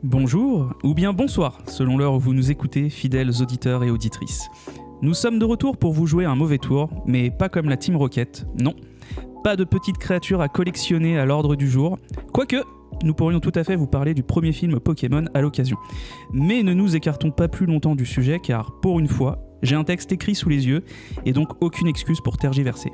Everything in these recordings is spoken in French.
Bonjour, ou bien bonsoir, selon l'heure où vous nous écoutez, fidèles auditeurs et auditrices. Nous sommes de retour pour vous jouer un mauvais tour, mais pas comme la Team Rocket, non. Pas de petites créatures à collectionner à l'ordre du jour, quoique nous pourrions tout à fait vous parler du premier film Pokémon à l'occasion. Mais ne nous écartons pas plus longtemps du sujet, car pour une fois, j'ai un texte écrit sous les yeux, et donc aucune excuse pour tergiverser.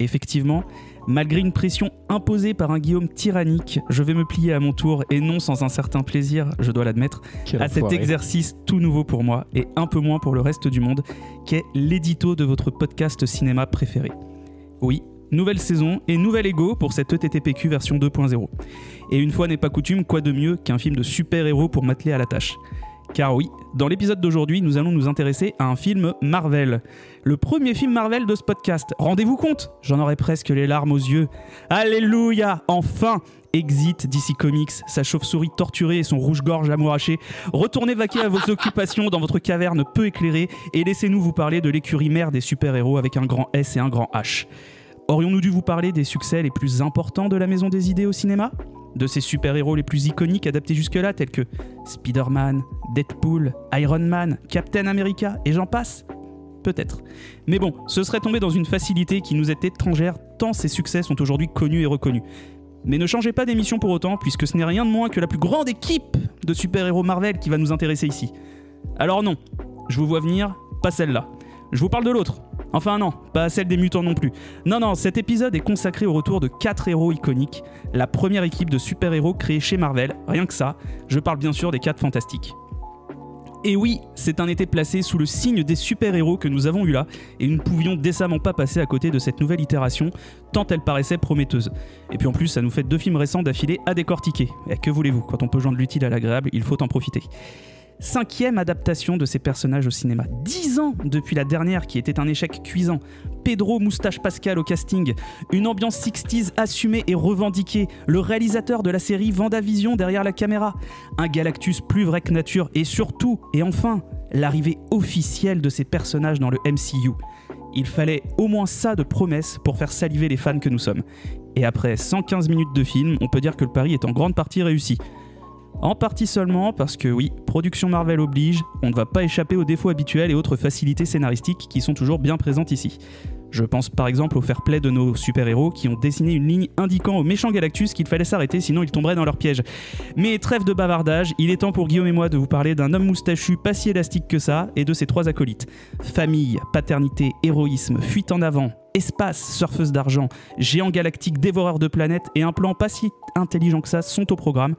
Effectivement, malgré une pression imposée par un Guillaume tyrannique, je vais me plier à mon tour, et non sans un certain plaisir, je dois l'admettre, à cet exercice tout nouveau pour moi, et un peu moins pour le reste du monde, qu'est l'édito de votre podcast cinéma préféré. Oui, nouvelle saison et nouvel ego pour cette ETTPQ version 2.0. Et une fois n'est pas coutume, quoi de mieux qu'un film de super-héros pour m'atteler à la tâche ? Car oui, dans l'épisode d'aujourd'hui, nous allons nous intéresser à un film Marvel. Le premier film Marvel de ce podcast. Rendez-vous compte, j'en aurais presque les larmes aux yeux. Alléluia, enfin Exit DC Comics, sa chauve-souris torturée et son rouge-gorge amouraché. Retournez vaquer à vos occupations dans votre caverne peu éclairée et laissez-nous vous parler de l'écurie mère des super-héros avec un grand S et un grand H. Aurions-nous dû vous parler des succès les plus importants de la Maison des Idées au cinéma ? De ces super-héros les plus iconiques adaptés jusque-là, tels que Spider-Man, Deadpool, Iron Man, Captain America, et j'en passe ? Peut-être. Mais bon, ce serait tomber dans une facilité qui nous est étrangère tant ces succès sont aujourd'hui connus et reconnus. Mais ne changez pas d'émission pour autant, puisque ce n'est rien de moins que la plus grande équipe de super-héros Marvel qui va nous intéresser ici. Alors non, je vous vois venir, pas celle-là. Je vous parle de l'autre. Enfin non, pas celle des mutants non plus. Non, cet épisode est consacré au retour de 4 héros iconiques, la première équipe de super-héros créée chez Marvel, rien que ça, je parle bien sûr des 4 Fantastiques. Et oui, c'est un été placé sous le signe des super-héros que nous avons eu là, et nous ne pouvions décemment pas passer à côté de cette nouvelle itération, tant elle paraissait prometteuse. Et puis en plus, ça nous fait 2 films récents d'affilée à décortiquer. Et que voulez-vous, quand on peut joindre l'utile à l'agréable, il faut en profiter. 5e adaptation de ces personnages au cinéma. 10 ans depuis la dernière qui était un échec cuisant. Pedro Moustache Pascal au casting. Une ambiance 60s assumée et revendiquée. Le réalisateur de la série Vendavision derrière la caméra. Un Galactus plus vrai que nature. Et surtout, et enfin, l'arrivée officielle de ces personnages dans le MCU. Il fallait au moins ça de promesse pour faire saliver les fans que nous sommes. Et après 115 minutes de film, on peut dire que le pari est en grande partie réussi. En partie seulement parce que oui, production Marvel oblige, on ne va pas échapper aux défauts habituels et autres facilités scénaristiques qui sont toujours bien présentes ici. Je pense par exemple au fair play de nos super-héros qui ont dessiné une ligne indiquant aux méchants Galactus qu'il fallait s'arrêter sinon ils tomberaient dans leur piège. Mais trêve de bavardage, il est temps pour Guillaume et moi de vous parler d'un homme moustachu pas si élastique que ça et de ses 3 acolytes. Famille, paternité, héroïsme, fuite en avant, espace, surfeuse d'argent, géant galactique dévoreur de planètes et un plan pas si intelligent que ça sont au programme.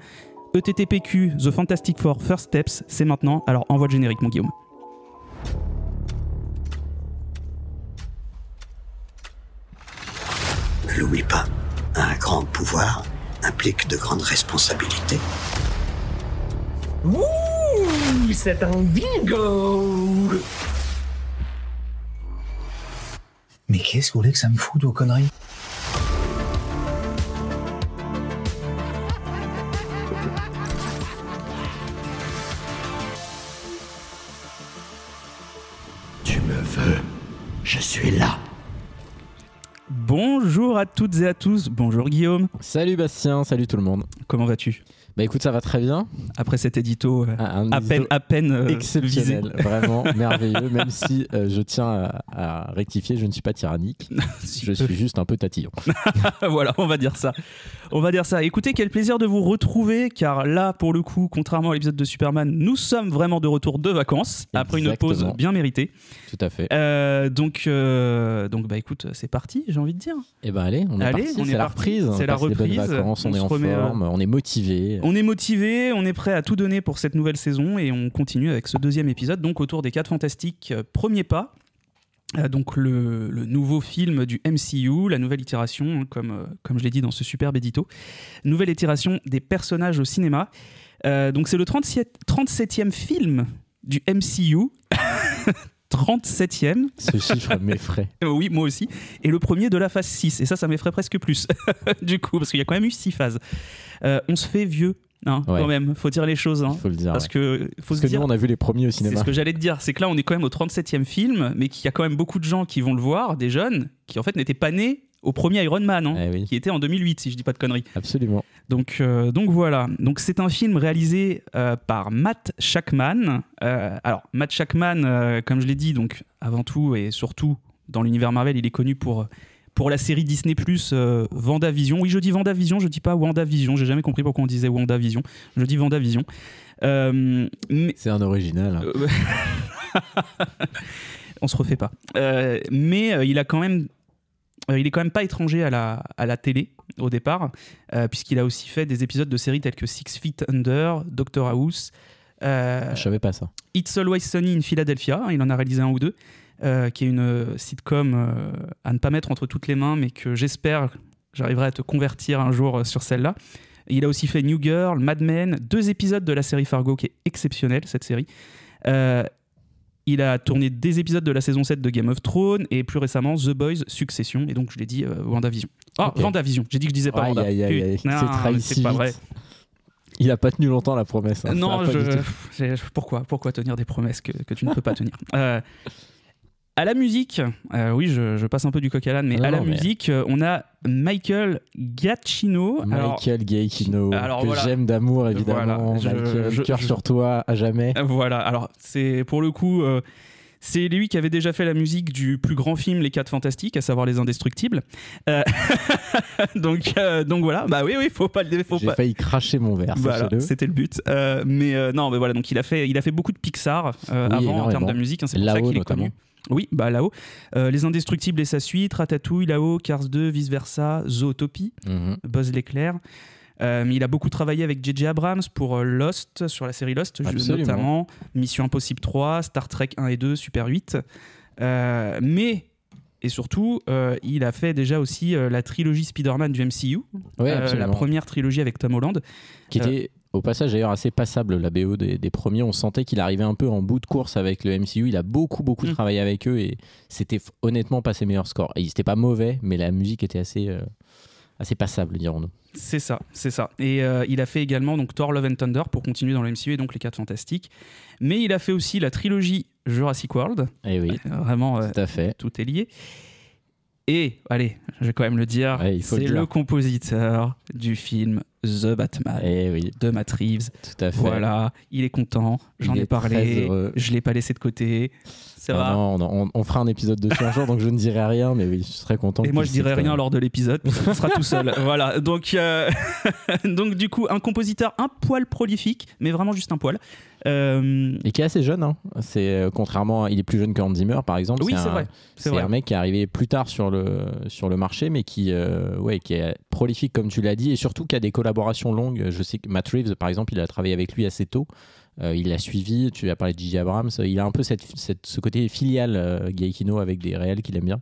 ETTPQ, The Fantastic Four, First Steps, c'est maintenant, alors envoie le générique mon Guillaume. Ne l'oublie pas, un grand pouvoir implique de grandes responsabilités. Ouh, c'est un bingo! Mais qu'est-ce que vous voulez que ça me foute vos conneries? Je suis là. Bonjour à toutes et à tous, bonjour Guillaume. Salut Bastien, salut tout le monde. Comment vas-tu ? Bah écoute, ça va très bien. Après cet édito à peine exceptionnel, vraiment merveilleux, même si je tiens à rectifier, je ne suis pas tyrannique, je suis juste un peu tatillon. Voilà, on va dire ça. Écoutez, quel plaisir de vous retrouver, car là, pour le coup, contrairement à l'épisode de Superman, nous sommes vraiment de retour de vacances, après une pause bien méritée. Tout à fait. Donc bah écoute, c'est parti, j'ai envie de dire. Et bah allez, on est parti, c'est la reprise. C'est la reprise. Vacances, on est en forme, on est motivé. On est prêt à tout donner pour cette nouvelle saison et on continue avec ce 2e épisode, donc autour des 4 Fantastiques, premier pas. Donc le nouveau film du MCU, la nouvelle itération, comme je l'ai dit dans ce superbe édito, nouvelle itération des personnages au cinéma. Donc c'est le 37e film du MCU. 37e. Ce chiffre m'effraie. Oui, moi aussi. Et le premier de la phase 6. Et ça m'effraie presque plus. Du coup, parce qu'il y a quand même eu 6 phases. On se fait vieux. Hein, ouais. Quand même, faut dire les choses. Hein, faut le dire. Parce que nous, on a vu les premiers au cinéma. C'est ce que j'allais te dire. C'est que là, on est quand même au 37e film, mais qu'il y a quand même beaucoup de gens qui vont le voir, des jeunes, qui en fait n'étaient pas nés au premier Iron Man, hein, Eh oui. qui était en 2008, si je dis pas de conneries. Absolument. Donc voilà. Donc c'est un film réalisé par Matt Shakman. Alors Matt Shakman, comme je l'ai dit, donc avant tout et surtout dans l'univers Marvel, il est connu pour la série Disney+, WandaVision. Oui, je dis WandaVision, je dis pas WandaVision. J'ai jamais compris pourquoi on disait WandaVision. Je dis WandaVision. Mais... C'est un original. On se refait pas. Mais il est quand même pas étranger à la télé au départ, puisqu'il a aussi fait des épisodes de séries tels que Six Feet Under, Doctor House. Je savais pas ça. It's Always Sunny in Philadelphia. Il en a réalisé un ou deux. Qui est une sitcom à ne pas mettre entre toutes les mains, mais que j'espère j'arriverai à te convertir un jour sur celle-là. Il a aussi fait New Girl, Mad Men, 2 épisodes de la série Fargo, qui est exceptionnelle, cette série. Il a tourné des épisodes de la saison 7 de Game of Thrones, et plus récemment The Boys, Succession, et donc je l'ai dit, WandaVision. Okay. WandaVision, j'ai dit que je disais pas Wanda. C'est trahi si c'est pas vite. vrai. Il a pas tenu longtemps la promesse. Hein. Non, pourquoi tenir des promesses que tu ne peux pas tenir À la musique, oui, je passe un peu du coq à l'âne, mais musique, on a Michael Giacchino. Michael Giacchino, que voilà. J'aime d'amour, évidemment. Voilà, cœur sur toi, à jamais. Voilà, alors c'est pour le coup... c'est lui qui avait déjà fait la musique du plus grand film Les 4 Fantastiques, à savoir Les Indestructibles. Donc voilà, bah oui, faut pas le... J'ai failli cracher mon verre, voilà, c'était le but. Non, mais voilà, donc il a fait beaucoup de Pixar avant en termes de musique, hein, c'est pour ça qu'il est connu. Oui, bah là-haut. Les Indestructibles et sa suite, Ratatouille, là-haut, Cars 2, Vice Versa, Zootopie, Buzz l'éclair. Mais il a beaucoup travaillé avec J.J. Abrams pour Lost, sur la série Lost, notamment Mission Impossible 3, Star Trek 1 et 2, Super 8. Et surtout, il a fait déjà aussi la trilogie Spider-Man du MCU, la première trilogie avec Tom Holland. Qui était, au passage, d'ailleurs, assez passable, la BO des premiers. On sentait qu'il arrivait un peu en bout de course avec le MCU. Il a beaucoup travaillé avec eux et c'était honnêtement pas ses meilleurs scores. Et c'était pas mauvais, mais la musique était assez passable, dirons-nous. C'est ça. Et il a fait également donc, Thor Love and Thunder pour continuer dans le MCU et donc les 4 Fantastiques. Mais il a fait aussi la trilogie Jurassic World. Et oui, vraiment, tout à fait. Tout est lié. Et, allez, je vais quand même le dire, c'est le compositeur du film The Batman de Matt Reeves. Tout à fait. Voilà, il est content, j'en ai parlé, je ne l'ai pas laissé de côté. Ça va. Non, on fera un épisode dessus un jour, donc je ne dirai rien, mais oui, je serais content. Et moi, je dirai rien lors de l'épisode, on sera tout seul. Voilà, donc du coup, un compositeur un poil prolifique, mais vraiment juste un poil. Et qui est assez jeune, hein. Contrairement, il est plus jeune que Hans Zimmer, par exemple. Oui, c'est vrai. C'est un mec qui est arrivé plus tard sur le marché, mais qui est prolifique, comme tu l'as dit, et surtout qui a des collaborations longues. Je sais que Matt Reeves, par exemple, il a travaillé avec lui assez tôt. Il l'a suivi, tu as parlé de J.J. Abrams, il a un peu ce côté filial Giacchino avec des réels qu'il aime bien,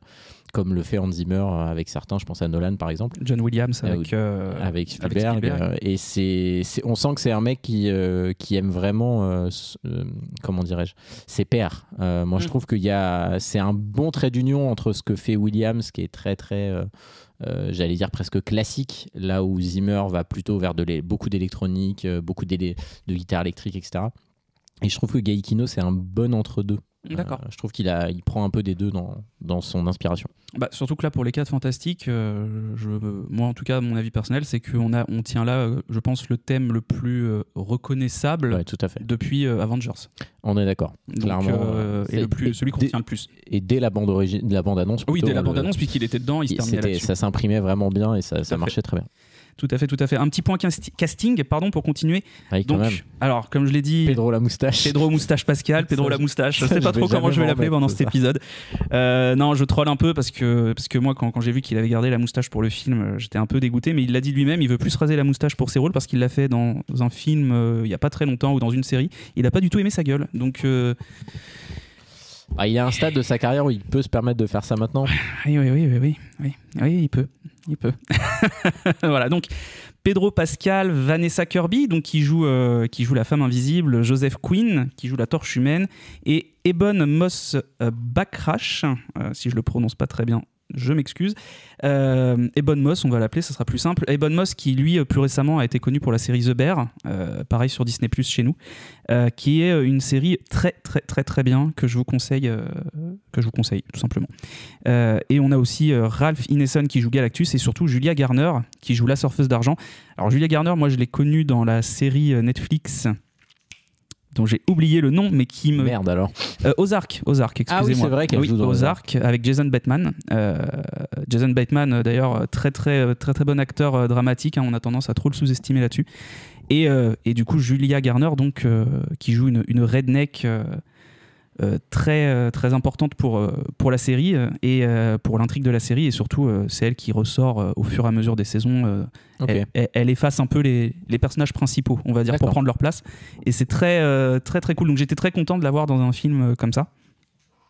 comme le fait Hans Zimmer avec certains, je pense à Nolan par exemple. John Williams avec Spielberg. Et on sent que c'est un mec qui aime vraiment, comment dirais-je, ses pairs. Moi je trouve c'est un bon trait d'union entre ce que fait Williams, qui est très très... j'allais dire presque classique, là où Zimmer va plutôt vers beaucoup d'électronique, beaucoup de guitare électrique, etc. Et je trouve que Giacchino, c'est un bon entre-deux. D'accord. Je trouve qu'il prend un peu des deux dans son inspiration. Bah, surtout que là, pour les 4 Fantastiques, moi en tout cas, mon avis personnel, c'est qu'on tient là, je pense, le thème le plus reconnaissable tout à fait. depuis Avengers. On est d'accord. Clairement. Et celui qu'on retient le plus. Et dès la bande-annonce. Oui, dès la bande-annonce, puisqu'il était dedans, il se terminait là-dessus. Ça s'imprimait vraiment bien et ça marchait très bien. Tout à fait. Un petit point casting, pour continuer. Oui, donc, même. Alors, comme je l'ai dit... Pedro la moustache. Pedro Moustache Pascal, Pedro la moustache. Je sais pas trop comment je vais l'appeler pendant cet épisode. Non, je troll un peu parce que moi, quand j'ai vu qu'il avait gardé la moustache pour le film, j'étais un peu dégoûté, mais il l'a dit lui-même, il veut plus raser la moustache pour ses rôles parce qu'il l'a fait dans un film il y a pas très longtemps ou dans une série. Il a pas du tout aimé sa gueule. Donc... il y a un stade de sa carrière où il peut se permettre de faire ça maintenant. Oui, il peut. Voilà, donc Pedro Pascal, Vanessa Kirby, donc qui joue la femme invisible, Joseph Quinn, qui joue la torche humaine, et Ebon Moss Backrash, si je le prononce pas très bien, je m'excuse. Ebon Moss, on va l'appeler, ça sera plus simple. Ebon Moss qui, lui, plus récemment a été connu pour la série The Bear, pareil sur Disney+, chez nous, qui est une série très, très, très, très bien que je vous conseille, tout simplement. Et on a aussi Ralph Ineson qui joue Galactus et surtout Julia Garner qui joue la surfeuse d'argent. Alors Julia Garner, moi je l'ai connue dans la série Netflix dont j'ai oublié le nom, mais qui me... Merde alors. Ozark, excusez-moi. Ah oui, c'est vrai qu'elle joue dans Ozark, avec Jason Bateman. Jason Bateman, d'ailleurs, très bon acteur dramatique, hein, on a tendance à trop le sous-estimer là-dessus. Et du coup, Julia Garner, donc, qui joue une redneck très importante pour la série et pour l'intrigue de la série, et surtout, c'est elle qui ressort au fur et à mesure des saisons. Okay. Elle efface un peu les personnages principaux, on va dire, pour prendre leur place. Et c'est très cool. Donc j'étais très content de la voir dans un film comme ça.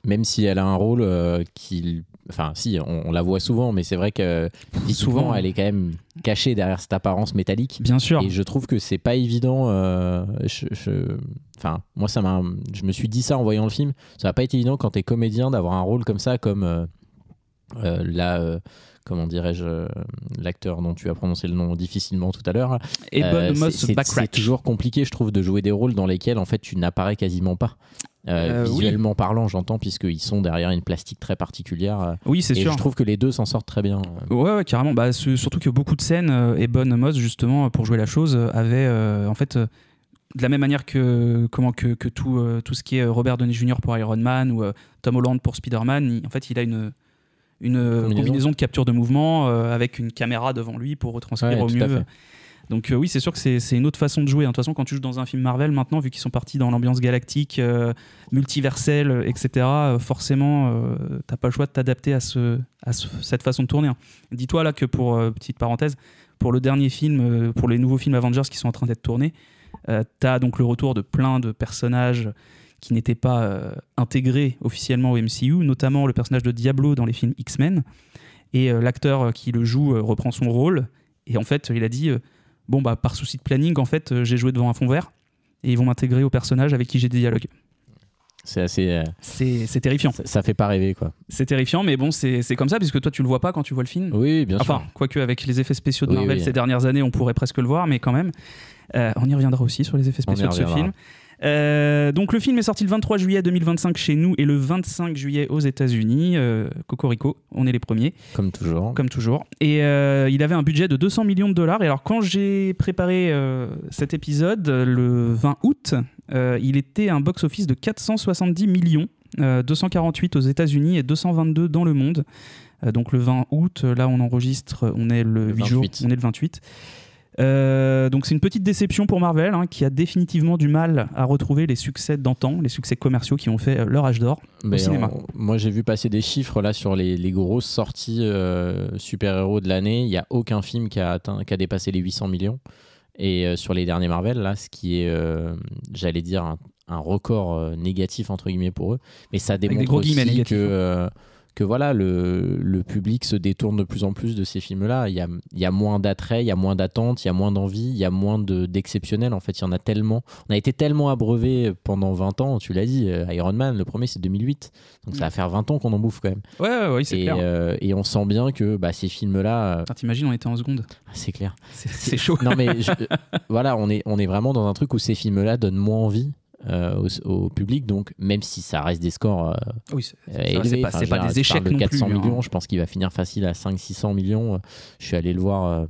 Même si elle a un rôle qui... Enfin, si, on la voit souvent, mais c'est vrai que souvent, elle est quand même cachée derrière cette apparence métallique. Bien sûr. Et je trouve que c'est pas évident. Enfin, moi, je me suis dit ça en voyant le film. Ça va pas être évident quand t'es comédien d'avoir un rôle comme ça, comme comment dirais-je, l'acteur dont tu as prononcé le nom difficilement tout à l'heure. Ebon Moss Backrack. C'est toujours compliqué, je trouve, de jouer des rôles dans lesquels en fait tu n'apparais quasiment pas. Visuellement parlant, j'entends, puisqu'ils sont derrière une plastique très particulière. Oui, c'est sûr. Et je trouve que les deux s'en sortent très bien. Ouais, carrément. Bah, surtout que beaucoup de scènes, Ebon Moss, justement, pour jouer la chose, avait en fait, de la même manière que tout ce qui est Robert Downey Jr. pour Iron Man ou Tom Holland pour Spider-Man, en fait, il a une combinaison de capture de mouvement avec une caméra devant lui pour retranscrire au mieux. Donc oui, c'est sûr que c'est une autre façon de jouer. De toute façon, quand tu joues dans un film Marvel, maintenant, vu qu'ils sont partis dans l'ambiance galactique, multiverselle, etc., forcément, t'as pas le choix de t'adapter à cette façon de tourner. Dis-toi là que pour, petite parenthèse, pour le dernier film, pour les nouveaux films Avengers qui sont en train d'être tournés, t'as donc le retour de plein de personnages qui n'étaient pas intégrés officiellement au MCU, notamment le personnage de Diablo dans les films X-Men. Et l'acteur qui le joue reprend son rôle. Et en fait, il a dit... Bon, bah, par souci de planning, en fait, j'ai joué devant un fond vert et ils vont m'intégrer au personnage avec qui j'ai des dialogues. C'est assez... C'est terrifiant. Ça fait pas rêver, quoi. C'est terrifiant, mais bon, c'est comme ça, puisque toi, tu le vois pas quand tu vois le film. Oui, bien sûr. Enfin, quoique avec les effets spéciaux de Marvel ces dernières années, on pourrait presque le voir, mais quand même. On y reviendra aussi sur les effets spéciaux de ce film. Donc le film est sorti le 23 juillet 2025 chez nous et le 25 juillet aux États-Unis. Cocorico, on est les premiers. Comme toujours. Et il avait un budget de 200 millions de dollars. Et alors quand j'ai préparé cet épisode, le 20 août, il était un box-office de 470 millions, 248 aux États-Unis et 222 dans le monde. Donc le 20 août, là on enregistre, on est le 8 jours, on est le 28. Donc c'est une petite déception pour Marvel, hein, qui a définitivement du mal à retrouver les succès d'antan, les succès commerciaux qui ont fait leur âge d'or au cinéma. Moi j'ai vu passer des chiffres là sur les grosses sorties super-héros de l'année. Il n'y a aucun film qui a dépassé les 800 millions. Et sur les derniers Marvel, là, ce qui est, j'allais dire, un record négatif entre guillemets pour eux. Mais ça démontre aussi que voilà, le public se détourne de plus en plus de ces films-là. Il y a moins d'attrait, il y a moins d'attente, il y a moins d'envie, il y a moins d'exceptionnel. En fait, il y en a tellement. On a été tellement abreuvé pendant 20 ans, tu l'as dit, Iron Man, le premier, c'est 2008. Donc ça va faire 20 ans qu'on en bouffe quand même. Ouais, c'est clair. Et on sent bien que ces films-là... T'imagines, on était en seconde. C'est clair. C'est chaud. Non, mais voilà, on est vraiment dans un truc où ces films-là donnent moins envie. Au public, donc même si ça reste des scores élevés, c'est pas des échecs de non 400 plus, millions, hein. Je pense qu'il va finir facile à 500-600 millions. Je suis allé le voir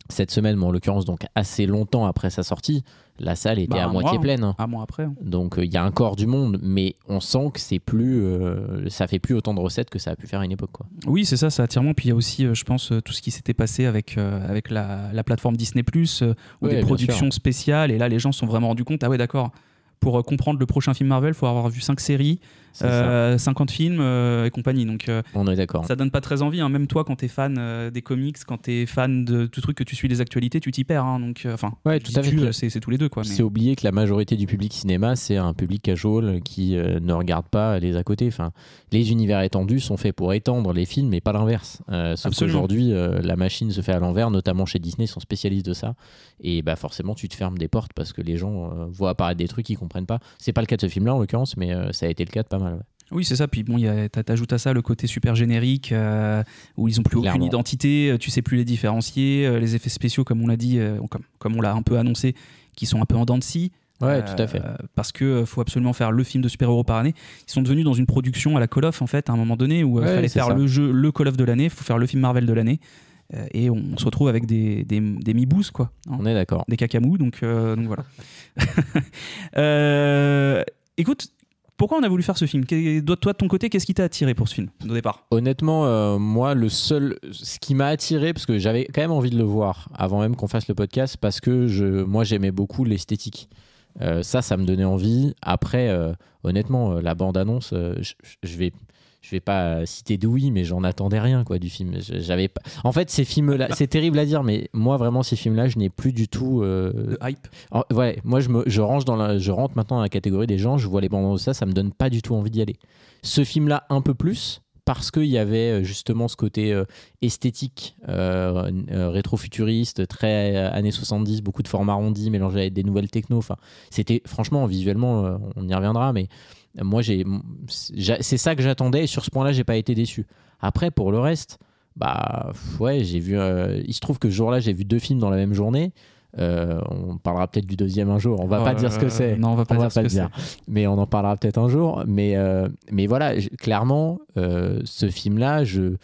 cette semaine, mais en l'occurrence donc assez longtemps après sa sortie. La salle était à moitié pleine, hein. Un mois après, hein. Donc il y a encore du monde, mais on sent que c'est plus ça fait plus autant de recettes que ça a pu faire à une époque, quoi. Oui, c'est ça attire moins. Puis il y a aussi, je pense, tout ce qui s'était passé avec la plateforme Disney+, ou des productions spéciales, et là les gens se sont vraiment rendus compte, ah ouais, d'accord, pour comprendre le prochain film Marvel, il faut avoir vu 5 séries, 50 films et compagnie. Donc, on est d'accord. Ça donne pas très envie, hein. Même toi, quand tu es fan des comics, quand tu es fan de tout truc, que tu suis les actualités, tu t'y perds, hein. Donc, tout à fait. C'est tous les deux, quoi. C'est oublier que la majorité du public cinéma, c'est un public casual qui ne regarde pas les à côté. Enfin, les univers étendus sont faits pour étendre les films, mais pas l'inverse. Sauf qu'aujourd'hui, la machine se fait à l'envers, notamment chez Disney, ils sont spécialistes de ça. Et forcément, tu te fermes des portes parce que les gens voient apparaître des trucs qu'ils comprennent pas. C'est pas le cas de ce film-là, en l'occurrence, mais ça a été le cas de pas mal. Oui, c'est ça. Puis bon, t'ajoutes à ça le côté super générique où ils n'ont plus aucune identité, tu sais plus les différencier, les effets spéciaux, comme on l'a dit, comme on l'a un peu annoncé, qui sont un peu en dents de scie. Ouais, tout à fait. Parce qu'il faut absolument faire le film de super-héros par année. Ils sont devenus dans une production à la Call of, en fait, à un moment donné, où il fallait faire le Call of de l'année, il faut faire le film Marvel de l'année. Et on se retrouve avec des mi-bous, quoi. Hein, on est d'accord. Des cacamous, donc voilà. Écoute, pourquoi on a voulu faire ce film ? Toi, de ton côté, qu'est-ce qui t'a attiré pour ce film, au départ ? Honnêtement, moi, ce qui m'a attiré, parce que j'avais quand même envie de le voir avant même qu'on fasse le podcast, parce que moi, j'aimais beaucoup l'esthétique. Ça me donnait envie. Après, honnêtement, la bande-annonce, je vais pas citer Dewey, mais j'en attendais rien, quoi, du film. J'avais pas... En fait, ces films-là, c'est terrible à dire, mais moi, vraiment, ces films-là, je n'ai plus du tout... de hype. Ouais, moi, je rentre maintenant dans la catégorie des gens, je vois les bandes annonces, ça me donne pas du tout envie d'y aller. Ce film-là, un peu plus, parce qu'il y avait justement ce côté esthétique, rétro-futuriste, très années 70, beaucoup de formes arrondies, mélangés avec des nouvelles techno. Enfin, c'était, franchement, visuellement, on y reviendra, mais moi, c'est ça que j'attendais, et sur ce point-là, j'ai pas été déçu. Après, pour le reste, j'ai vu. Il se trouve que ce jour-là, j'ai vu 2 films dans la même journée. On parlera peut-être du deuxième un jour. On va pas dire ce que c'est. Non, on va pas dire ce que c'est. Mais on en parlera peut-être un jour. Mais voilà, clairement, ce film-là, je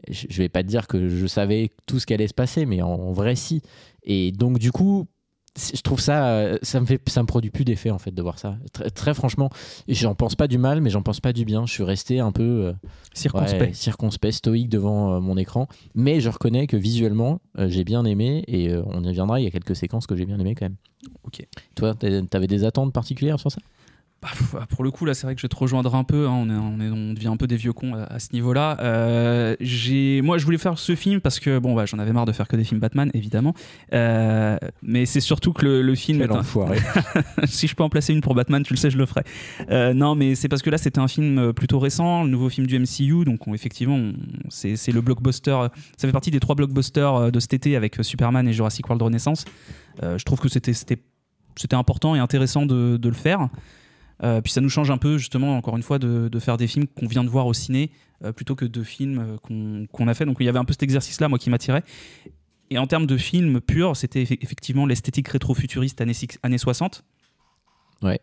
vais pas te dire que je savais tout ce qui allait se passer, mais en vrai, si. Et donc, du coup, je trouve ça me produit plus d'effet, en fait, de voir ça. Très, très franchement, j'en pense pas du mal, mais j'en pense pas du bien. Je suis resté un peu circonspect, stoïque devant mon écran. Mais je reconnais que visuellement, j'ai bien aimé, et on y reviendra. Il y a quelques séquences que j'ai bien aimé quand même. Ok. Toi, t'avais des attentes particulières sur ça ? Pour le coup, là, c'est vrai que je vais te rejoindre un peu. Hein, on devient un peu des vieux cons à ce niveau-là. Moi, je voulais faire ce film parce que j'en avais marre de faire que des films Batman, évidemment. Mais c'est surtout que le film. Quel enfoiré. Si je peux en placer une pour Batman, tu le sais, je le ferai. Non, mais c'est parce que là, c'était un film plutôt récent, le nouveau film du MCU. Donc, effectivement, c'est le blockbuster. Ça fait partie des 3 blockbusters de cet été avec Superman et Jurassic World Renaissance. Je trouve que c'était important et intéressant de le faire. Puis ça nous change un peu, justement, encore une fois, de faire des films qu'on vient de voir au ciné plutôt que de films qu'on a fait. Donc il y avait un peu cet exercice-là, moi, qui m'attirait. Et en termes de film pur, c'était effectivement l'esthétique rétro-futuriste années 60, ouais.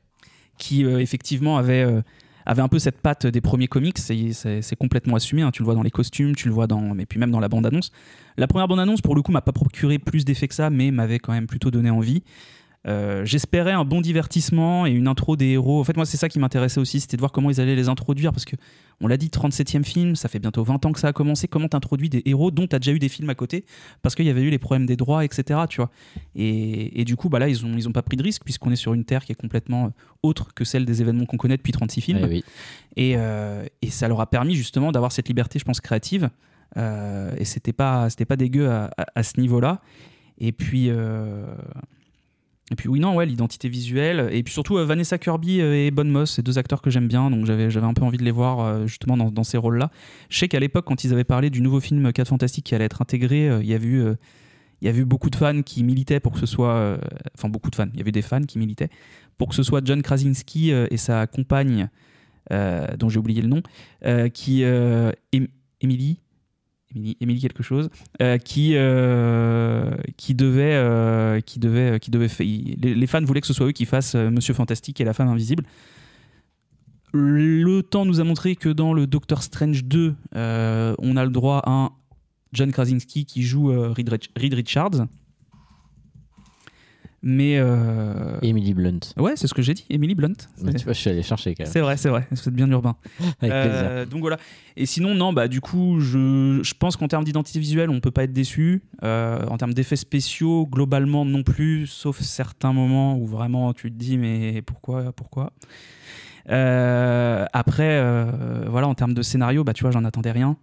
Qui effectivement avait un peu cette patte des premiers comics. C'est complètement assumé, hein. Tu le vois dans les costumes, tu le vois mais puis même dans la bande-annonce. La première bande-annonce, pour le coup, m'a pas procuré plus d'effets que ça, mais m'avait quand même plutôt donné envie. J'espérais un bon divertissement et une intro des héros. En fait, moi, c'est ça qui m'intéressait aussi, c'était de voir comment ils allaient les introduire, parce que on l'a dit, 37e film, ça fait bientôt 20 ans que ça a commencé. Comment t'introduis des héros dont t'as déjà eu des films à côté, parce qu'il y avait eu les problèmes des droits, etc. Tu vois. Et du coup, là, ils ont pas pris de risque, puisqu'on est sur une terre qui est complètement autre que celle des événements qu'on connaît depuis 36 films. Oui. Et ça leur a permis justement d'avoir cette liberté, je pense, créative. Et c'était pas dégueu à ce niveau-là. Et puis oui, non, ouais, l'identité visuelle. Et puis surtout, Vanessa Kirby et Bon Moss, c'est 2 acteurs que j'aime bien, donc j'avais un peu envie de les voir justement dans ces rôles-là. Je sais qu'à l'époque, quand ils avaient parlé du nouveau film 4 Fantastiques qui allait être intégré, il y a eu beaucoup de fans qui militaient pour que ce soit... Enfin, beaucoup de fans, il y avait des fans qui militaient pour que ce soit John Krasinski et sa compagne, dont j'ai oublié le nom, Émilie quelque chose, qui devait les fans voulaient que ce soit eux qui fassent Monsieur Fantastique et la femme invisible. Le temps nous a montré que dans le Doctor Strange 2, on a le droit à un John Krasinski qui joue Reed Richards. Mais Emily Blunt. Ouais, c'est ce que j'ai dit, Emily Blunt. Mais tu vois, je suis allé chercher quand même. C'est vrai, c'est bien urbain. Avec plaisir. Donc voilà. Et sinon, non, du coup, je pense qu'en termes d'identité visuelle, on peut pas être déçu. En termes d'effets spéciaux, globalement non plus, sauf certains moments où vraiment tu te dis mais pourquoi Après, voilà, en termes de scénario, tu vois, j'en attendais rien.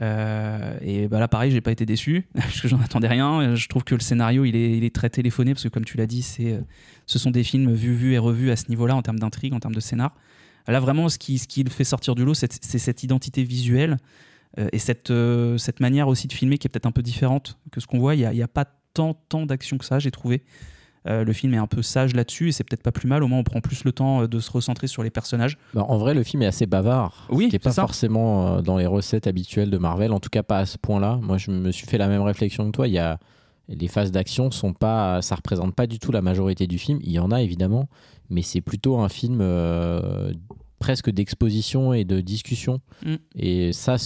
Et là pareil, j'ai pas été déçu parce que j'en attendais rien. Je trouve que le scénario il est très téléphoné, parce que comme tu l'as dit, ce sont des films vus et revus à ce niveau-là, en termes d'intrigue, en termes de scénar. Là vraiment, ce qui le fait sortir du lot, c'est cette identité visuelle et cette manière aussi de filmer qui est peut-être un peu différente que ce qu'on voit. Il y a pas tant d'action que ça, j'ai trouvé. Le film est un peu sage là-dessus et c'est peut-être pas plus mal. Au moins, on prend plus le temps de se recentrer sur les personnages. En vrai, le film est assez bavard. Oui, ce qui n'est pas forcément dans les recettes habituelles de Marvel, en tout cas pas à ce point-là. Moi, je me suis fait la même réflexion que toi. Les phases d'action ça représente pas du tout la majorité du film. Il y en a évidemment, mais c'est plutôt un film presque d'exposition et de discussion. Et ça,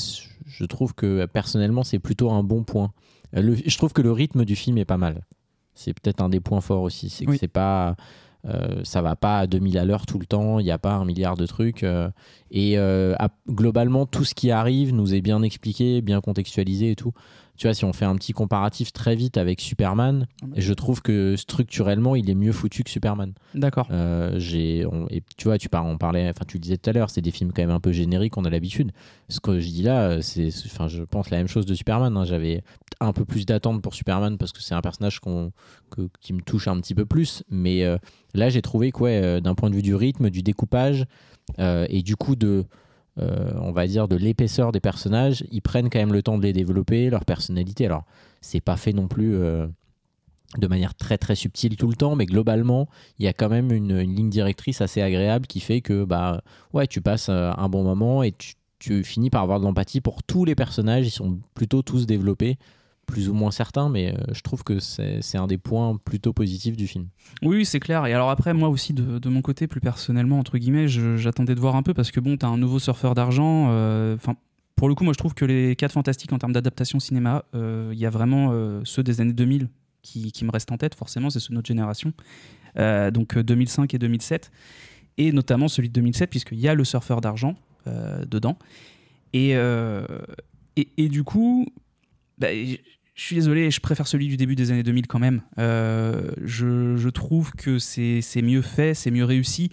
je trouve que personnellement, c'est plutôt un bon point. Je trouve que le rythme du film est pas mal. C'est peut-être un des points forts aussi. C'est que c'est pas, ça va pas à 2000 à l'heure tout le temps. Il n'y a pas 1 milliard de trucs. Globalement, tout ce qui arrive nous est bien expliqué, bien contextualisé et tout. Tu vois, si on fait un petit comparatif très vite avec Superman, je trouve que structurellement, il est mieux foutu que Superman. D'accord. Et tu vois, tu le disais tout à l'heure, c'est des films quand même un peu génériques, on a l'habitude. Ce que je dis là, je pense la même chose de Superman. Hein. J'avais un peu plus d'attente pour Superman parce que c'est un personnage qui me touche un petit peu plus. Mais là, j'ai trouvé que d'un point de vue du rythme, du découpage et du coup on va dire de l'épaisseur des personnages, ils prennent quand même le temps de les développer, leur personnalité. Alors, c'est pas fait non plus de manière très très subtile tout le temps, mais globalement, il y a quand même une ligne directrice assez agréable qui fait que tu passes un bon moment et tu finis par avoir de l'empathie pour tous les personnages. Ils sont plutôt tous développés, plus ou moins certains, mais je trouve que c'est un des points plutôt positifs du film. Oui, c'est clair. Et alors après, moi aussi, de mon côté, plus personnellement, entre guillemets, j'attendais de voir un peu parce que bon, t'as un nouveau surfeur d'argent. Pour le coup, moi, je trouve que les 4 Fantastiques en termes d'adaptation cinéma, il y a vraiment ceux des années 2000 qui me restent en tête, forcément, c'est ceux de notre génération. Donc 2005 et 2007. Et notamment celui de 2007, puisqu'il y a le surfeur d'argent dedans. Et du coup... je suis désolé, je préfère celui du début des années 2000 quand même. Je trouve que c'est mieux fait, c'est mieux réussi.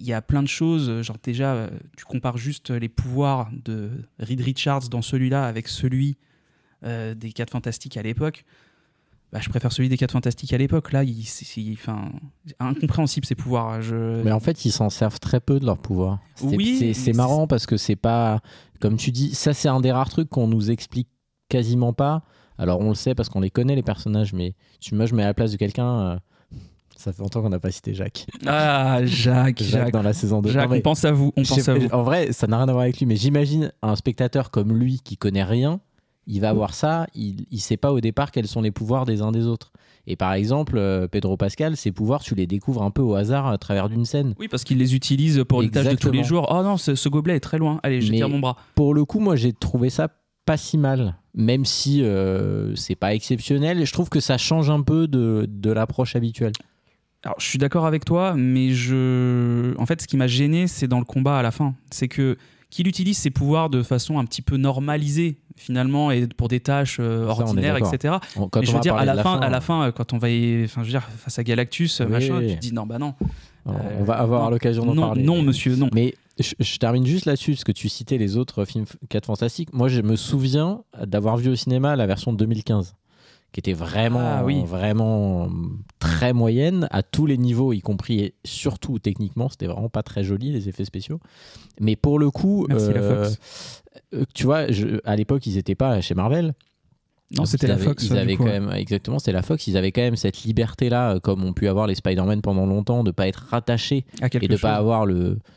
Il y a plein de choses, genre déjà, tu compares juste les pouvoirs de Reed Richards dans celui-là avec celui des 4 Fantastiques à l'époque. Je préfère celui des 4 Fantastiques à l'époque. Là, c'est incompréhensible ces pouvoirs. Mais en fait, ils s'en servent très peu de leurs pouvoirs. C'est marrant parce que c'est pas... Comme tu dis, ça c'est un des rares trucs qu'on nous explique quasiment pas. Alors on le sait parce qu'on les connaît les personnages, mais moi je mets à la place de quelqu'un, ça fait longtemps qu'on n'a pas cité Jacques. Ah, Jacques dans la saison 2. Jacques, on pense à vous, En vrai, ça n'a rien à voir avec lui, mais j'imagine un spectateur comme lui qui connaît rien, il va voir ça, il sait pas au départ quels sont les pouvoirs des uns des autres. Et par exemple, Pedro Pascal, ses pouvoirs, tu les découvres un peu au hasard à travers d'une scène. Oui, parce qu'il les utilise pour les tâches de tous les jours. Oh non, ce gobelet est très loin. Allez, je tire mon bras. Pour le coup, moi j'ai trouvé ça pas si mal, même si c'est pas exceptionnel. Je trouve que ça change un peu de l'approche habituelle. Alors, je suis d'accord avec toi, mais en fait, ce qui m'a gêné, c'est dans le combat à la fin. C'est qu'il utilise ses pouvoirs de façon un petit peu normalisée, finalement, et pour des tâches ordinaires, etc. Mais je veux dire, à la fin, quand on va face à Galactus, machin, tu te dis non. On va avoir l'occasion d'en parler. Non, monsieur, non. Mais je termine juste là-dessus, parce que tu citais les autres films 4 Fantastiques. Moi, je me souviens d'avoir vu au cinéma la version de 2015, qui était vraiment très moyenne à tous les niveaux, y compris et surtout techniquement. C'était vraiment pas très joli, les effets spéciaux. Mais pour le coup, merci la Fox. Tu vois, à l'époque, ils n'étaient pas chez Marvel. Non, c'était la Fox. Ils avaient quand même, exactement, c'était la Fox. Ils avaient quand même cette liberté-là, comme ont pu avoir les Spider-Man pendant longtemps, de ne pas être rattachés et de ne pas avoir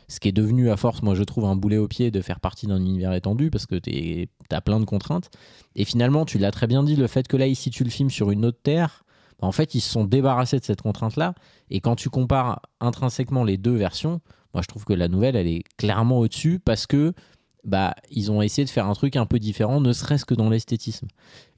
ce qui est devenu à force, moi je trouve, un boulet au pied de faire partie d'un univers étendu parce que tu as plein de contraintes. Et finalement, tu l'as très bien dit, le fait que là, ils situent le film sur une autre terre, en fait, ils se sont débarrassés de cette contrainte-là. Et quand tu compares intrinsèquement les deux versions, moi je trouve que la nouvelle, elle est clairement au-dessus parce que ils ont essayé de faire un truc un peu différent, ne serait-ce que dans l'esthétisme.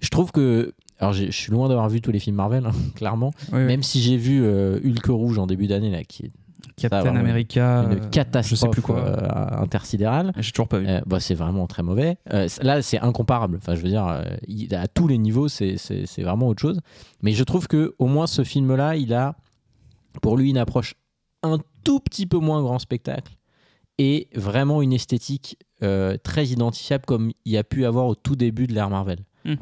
Je trouve que... Alors, je suis loin d'avoir vu tous les films Marvel, hein, clairement. Oui. Même si j'ai vu Hulk Rouge en début d'année, là, qui est Captain America, une catastrophe je sais plus quoi. Intersidérale. J'ai toujours pas vu. C'est vraiment très mauvais. Là, c'est incomparable. Enfin, je veux dire, à tous les niveaux, c'est vraiment autre chose. Mais je trouve que au moins ce film-là, il a pour lui une approche un tout petit peu moins grand spectacle et vraiment une esthétique très identifiable comme il y a pu avoir au tout début de l'ère Marvel.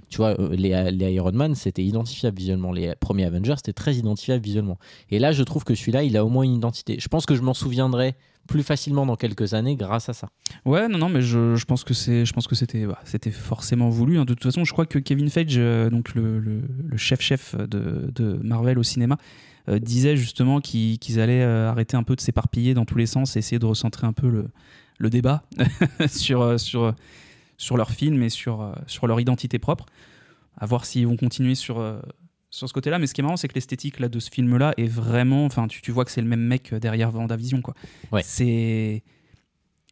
Tu vois, les Iron Man, c'était identifiable visuellement. Les premiers Avengers, c'était très identifiable visuellement. Et là, je trouve que celui-là, il a au moins une identité. Je pense que je m'en souviendrai plus facilement dans quelques années grâce à ça. Ouais, non, mais je pense que c'était forcément voulu. De toute façon, je crois que Kevin Feige, donc le chef de Marvel au cinéma, disait justement qu'ils allaient arrêter un peu de s'éparpiller dans tous les sens et essayer de recentrer un peu le débat sur leur film et sur leur identité propre. À voir s'ils vont continuer sur ce côté-là. Mais ce qui est marrant, c'est que l'esthétique là, de ce film-là est vraiment... Enfin, tu vois que c'est le même mec derrière WandaVision, quoi. Ouais. Et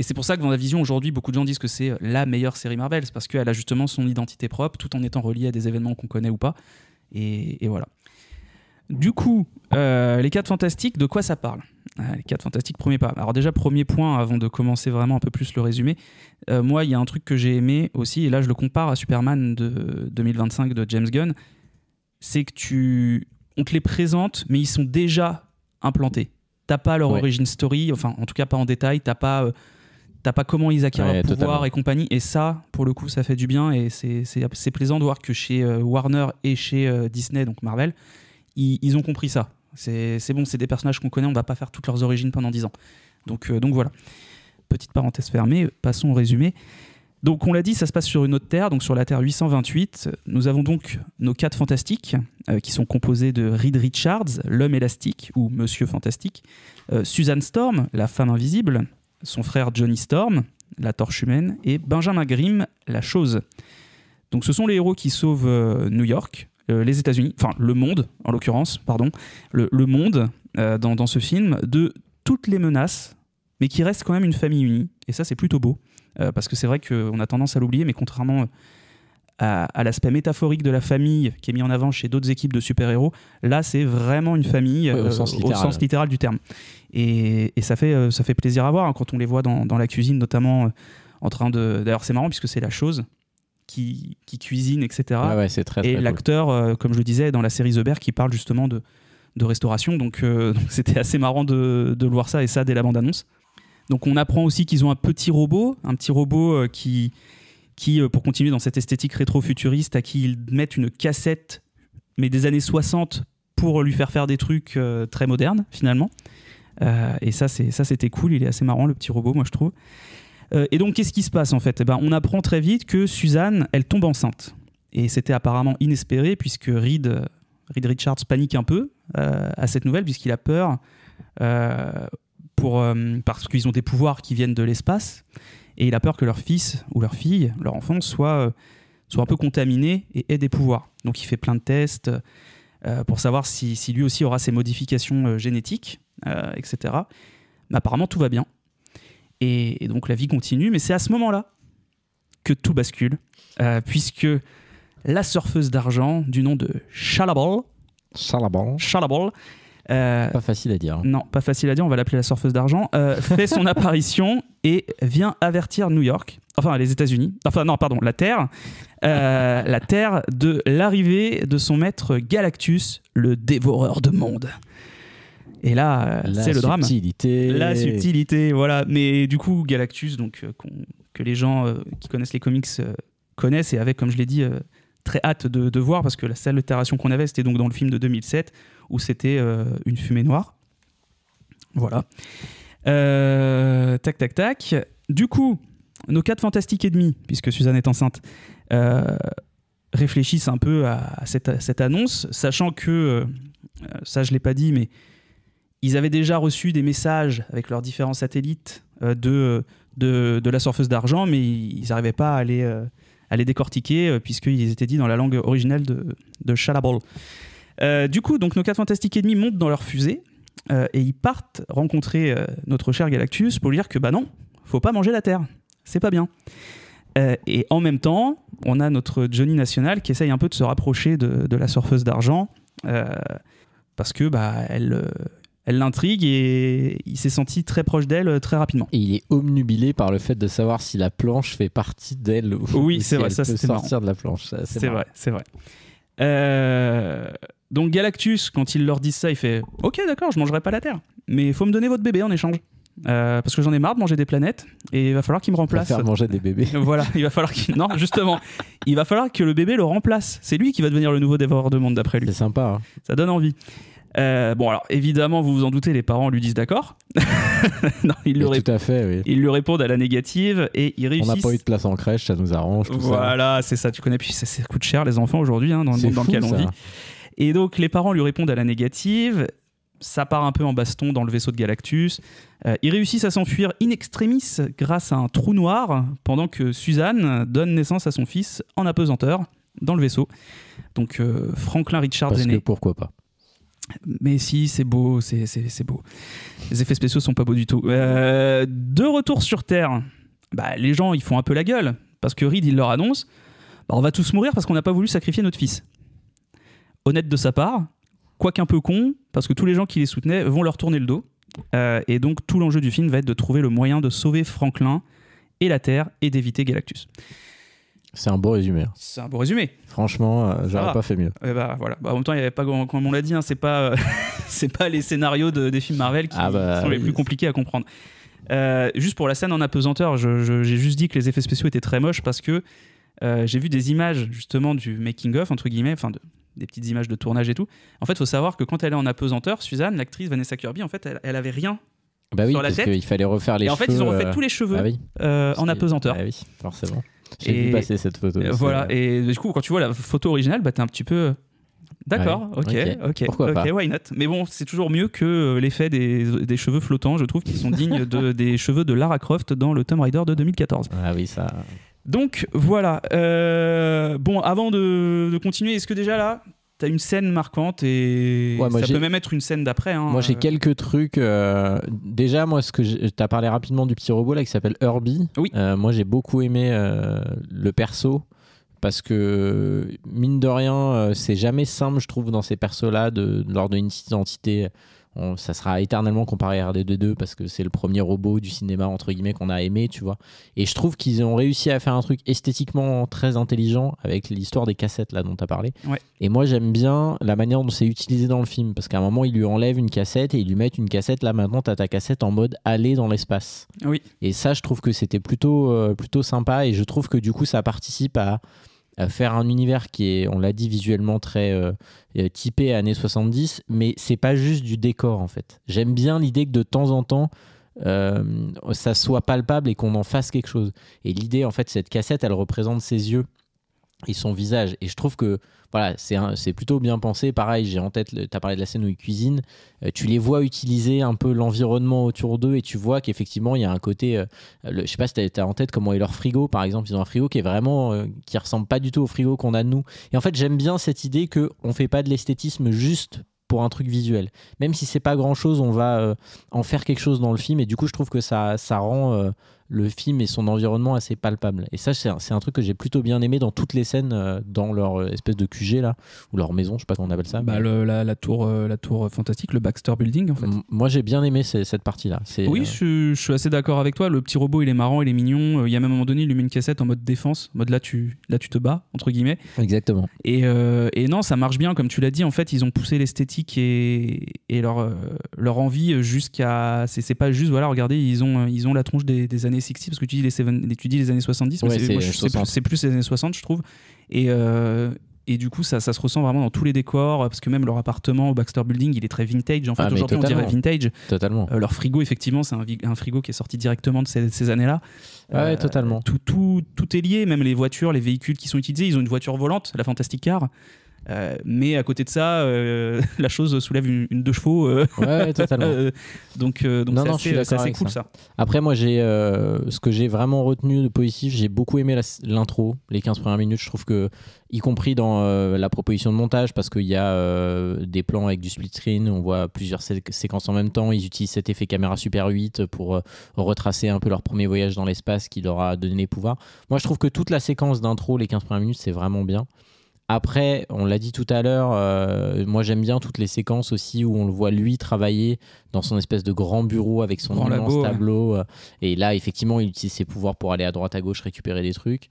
c'est pour ça que WandaVision, aujourd'hui, beaucoup de gens disent que c'est la meilleure série Marvel. C'est parce qu'elle a justement son identité propre, tout en étant reliée à des événements qu'on connaît ou pas. Et voilà. Du coup, les 4 Fantastiques, de quoi ça parle ? Les 4 Fantastiques, premier pas. Alors déjà, premier point, avant de commencer vraiment un peu plus le résumé, moi, il y a un truc que j'ai aimé aussi, et là, je le compare à Superman de 2025 de James Gunn, c'est que on te les présente, mais ils sont déjà implantés. T'as pas leur origin story, enfin, en tout cas pas en détail, t'as pas comment ils acquièrent leur pouvoir totalement. et compagnie, et ça, pour le coup, ça fait du bien, et c'est plaisant de voir que chez Warner et chez Disney, donc Marvel, ils ont compris ça. C'est bon, c'est des personnages qu'on connaît, on va pas faire toutes leurs origines pendant 10 ans. Donc voilà. Petite parenthèse fermée, passons au résumé. Donc on l'a dit, ça se passe sur une autre Terre, donc sur la Terre 828. Nous avons donc nos 4 Fantastiques, qui sont composés de Reed Richards, l'homme élastique, ou Monsieur Fantastique, Susan Storm, la femme invisible, son frère Johnny Storm, la torche humaine, et Benjamin Grimm, la chose. Donc ce sont les héros qui sauvent New York, les États-Unis, enfin le monde en l'occurrence, pardon, le monde dans ce film, de toutes les menaces, mais qui reste quand même une famille unie, et ça c'est plutôt beau. Parce que c'est vrai qu'on a tendance à l'oublier, mais contrairement à l'aspect métaphorique de la famille qui est mis en avant chez d'autres équipes de super-héros, là c'est vraiment une famille au sens littéral du terme. Et ça fait plaisir à voir hein, quand on les voit dans la cuisine, notamment en train de... D'ailleurs c'est marrant puisque c'est la chose qui cuisine, etc. Ouais, c'est très, et très l'acteur, comme je le disais, dans la série The Bear, qui parle justement de restauration. Donc c'était assez marrant de voir ça, et ça dès la bande-annonce. Donc on apprend aussi qu'ils ont un petit robot qui, pour continuer dans cette esthétique rétro-futuriste, à qui ils mettent une cassette, mais des années 60, pour lui faire des trucs très modernes, finalement. Et ça, c'était cool, il est assez marrant, le petit robot, moi je trouve. Et donc qu'est-ce qui se passe en fait ? On apprend très vite que Suzanne, elle tombe enceinte. Et c'était apparemment inespéré, puisque Reed Richards panique un peu à cette nouvelle, puisqu'il a peur... parce qu'ils ont des pouvoirs qui viennent de l'espace, et il a peur que leur fils ou leur fille, leur enfant, soit un peu contaminé et ait des pouvoirs. Donc il fait plein de tests pour savoir si lui aussi aura ces modifications génétiques, etc. Mais apparemment tout va bien. Et donc la vie continue, mais c'est à ce moment-là que tout bascule, puisque la surfeuse d'argent du nom de Chalabal, pas facile à dire. Hein. Non, pas facile à dire, on va l'appeler la surfeuse d'argent. Fait son apparition et vient avertir New York, enfin les États-Unis, enfin non, pardon, la Terre de l'arrivée de son maître Galactus, le dévoreur de mondes. Et là, c'est le drame. La subtilité, voilà. Mais du coup, Galactus, donc, que les gens qui connaissent les comics connaissent et avaient, comme je l'ai dit, très hâte de voir, parce que la seule itération qu'on avait, c'était donc dans le film de 2007, où c'était une fumée noire. Voilà. Tac. Du coup, nos 4 Fantastiques et demi, puisque Suzanne est enceinte, réfléchissent un peu à cette annonce, sachant que, ça je ne l'ai pas dit, mais ils avaient déjà reçu des messages avec leurs différents satellites de la surfeuse d'argent, mais ils n'arrivaient pas à les décortiquer, puisqu'ils étaient dits dans la langue originelle de Chalabal. Du coup, donc, nos 4 Fantastiques et demi montent dans leur fusée et ils partent rencontrer notre cher Galactus pour lui dire que bah non, faut pas manger la Terre, c'est pas bien. Et en même temps, on a notre Johnny National qui essaye un peu de se rapprocher de la surfeuse d'argent parce que bah elle l'intrigue et il s'est senti très proche d'elle très rapidement. Et il est omnubilé par le fait de savoir si la planche fait partie d'elle ou oui, c'est vrai, si ça elle peut c'était sortir marrant. de la planche. C'est vrai. Donc Galactus, quand il leur dit ça, il fait « Ok, d'accord, je mangerai pas la Terre, mais il faut me donner votre bébé en échange. Parce que j'en ai marre de manger des planètes et il va falloir qu'il me remplace. » Faire manger des bébés. Voilà, il va falloir qu'il... Non, justement, il va falloir que le bébé le remplace. C'est lui qui va devenir le nouveau dévoreur de monde d'après lui. C'est sympa. Hein. Ça donne envie. Bon, alors évidemment, vous vous en doutez, les parents lui disent d'accord. Non, tout à fait, oui. Ils lui répondent à la négative et ils réussissent. On n'a pas eu de place en crèche, ça nous arrange. Tout voilà, c'est ça, tu connais. Puis ça coûte cher les enfants aujourd'hui, hein, dans le monde dans lequel on vit. Et donc les parents lui répondent à la négative. Ça part un peu en baston dans le vaisseau de Galactus. Ils réussissent à s'enfuir in extremis grâce à un trou noir pendant que Suzanne donne naissance à son fils en apesanteur dans le vaisseau. Donc Franklin Richards est né. Parce que pourquoi pas. Mais si, c'est beau, c'est beau. Les effets spéciaux sont pas beaux du tout. De retour sur Terre, les gens ils font un peu la gueule parce que Reed il leur annonce on va tous mourir parce qu'on n'a pas voulu sacrifier notre fils. Honnête de sa part, quoique un peu con, parce que tous les gens qui les soutenaient vont leur tourner le dos. Et donc tout l'enjeu du film va être de trouver le moyen de sauver Franklin et la Terre et d'éviter Galactus. C'est un beau résumé. C'est un beau résumé. Franchement, j'aurais pas fait mieux. Voilà. En même temps, il y avait pas, comme on l'a dit, hein, c'est pas les scénarios des films Marvel qui sont les plus compliqués à comprendre. Juste pour la scène en apesanteur, j'ai juste dit que les effets spéciaux étaient très moches parce que j'ai vu des images justement du making of entre guillemets, enfin des petites images de tournage et tout. En fait, il faut savoir que quand elle est en apesanteur, Suzanne, l'actrice Vanessa Kirby, en fait, elle avait rien. Sur la tête. Parce qu'il fallait refaire les cheveux. Et en fait, ils ont refait tous les cheveux en apesanteur. Oui, forcément. J'ai vu passer cette photo. Voilà, et du coup, quand tu vois la photo originale, t'es un petit peu... D'accord, ok, pourquoi pas. Why not. Mais bon, c'est toujours mieux que l'effet des cheveux flottants, je trouve, qui sont dignes des cheveux de Lara Croft dans le Tomb Raider de 2014. Ah oui, ça... Donc, voilà. Bon, avant de continuer, est-ce que déjà là... T'as une scène marquante et ça peut même être une scène d'après. Hein. Moi, j'ai quelques trucs. Déjà, moi, t'as parlé rapidement du petit robot là qui s'appelle Herbie. Oui. Moi, j'ai beaucoup aimé le perso parce que mine de rien, c'est jamais simple, je trouve, dans ces persos-là lors d'une identité. Ça sera éternellement comparé à R2D2 parce que c'est le premier robot du cinéma entre guillemets qu'on a aimé, tu vois. Et je trouve qu'ils ont réussi à faire un truc esthétiquement très intelligent avec l'histoire des cassettes là dont tu as parlé. Ouais. Et moi j'aime bien la manière dont c'est utilisé dans le film parce qu'à un moment ils lui enlèvent une cassette et ils lui mettent une cassette. Là maintenant tu as ta cassette en mode aller dans l'espace. Oui. Et ça je trouve que c'était plutôt sympa et je trouve que du coup ça participe à faire un univers qui est, on l'a dit, visuellement très typé années 70, mais c'est pas juste du décor en fait. J'aime bien l'idée que de temps en temps ça soit palpable et qu'on en fasse quelque chose. Et l'idée en fait, cette cassette elle représente ses yeux et son visage. Et je trouve que voilà, c'est plutôt bien pensé. Pareil, j'ai en tête, tu as parlé de la scène où ils cuisinent. Tu les vois utiliser un peu l'environnement autour d'eux et tu vois qu'effectivement, il y a un côté... je sais pas si tu as en tête comment est leur frigo, par exemple. Ils ont un frigo qui est vraiment... qui ressemble pas du tout au frigo qu'on a de nous. Et en fait, j'aime bien cette idée qu'on fait pas de l'esthétisme juste pour un truc visuel. Même si c'est pas grand-chose, on va en faire quelque chose dans le film. Et du coup, je trouve que ça rend... le film et son environnement assez palpable. Et ça, c'est un truc que j'ai plutôt bien aimé dans toutes les scènes, dans leur espèce de QG, là, ou leur maison, je sais pas comment on appelle ça. La tour fantastique, le Baxter Building, en fait. Moi, j'ai bien aimé cette partie-là. Oui, je suis assez d'accord avec toi. Le petit robot, il est marrant, il est mignon. Il y a même un moment donné, il lui met une cassette en mode défense, en mode là, tu te bats, entre guillemets. Exactement. Et non, ça marche bien, comme tu l'as dit. En fait, ils ont poussé l'esthétique et leur envie jusqu'à... C'est pas juste, voilà, regardez, ils ont la tronche des années 60, parce que tu dis les années 70, mais c'est plus les années 60, je trouve. Et du coup, ça se ressent vraiment dans tous les décors, parce que même leur appartement au Baxter Building, il est très vintage. En fait, aujourd'hui, on dirait vintage. Totalement. Leur frigo, effectivement, c'est un frigo qui est sorti directement de ces années-là. Ouais, totalement. Tout est lié, même les voitures, les véhicules qui sont utilisés. Ils ont une voiture volante, la Fantastic Car. Mais à côté de ça, la chose soulève une 2 chevaux. Ouais, totalement. Donc c'est assez cool ça. Après, moi, ce que j'ai vraiment retenu de positif, j'ai beaucoup aimé l'intro, les 15 premières minutes. Je trouve que, y compris dans la proposition de montage, parce qu'il y a des plans avec du split screen, on voit plusieurs séquences en même temps. Ils utilisent cet effet caméra Super 8 pour retracer un peu leur premier voyage dans l'espace qui leur a donné les pouvoirs. Moi, je trouve que toute la séquence d'intro, les 15 premières minutes, c'est vraiment bien. Après, on l'a dit tout à l'heure, moi j'aime bien toutes les séquences aussi où on le voit lui travailler dans son espèce de grand bureau avec son immense tableau. Et là, effectivement, il utilise ses pouvoirs pour aller à droite, à gauche, récupérer des trucs.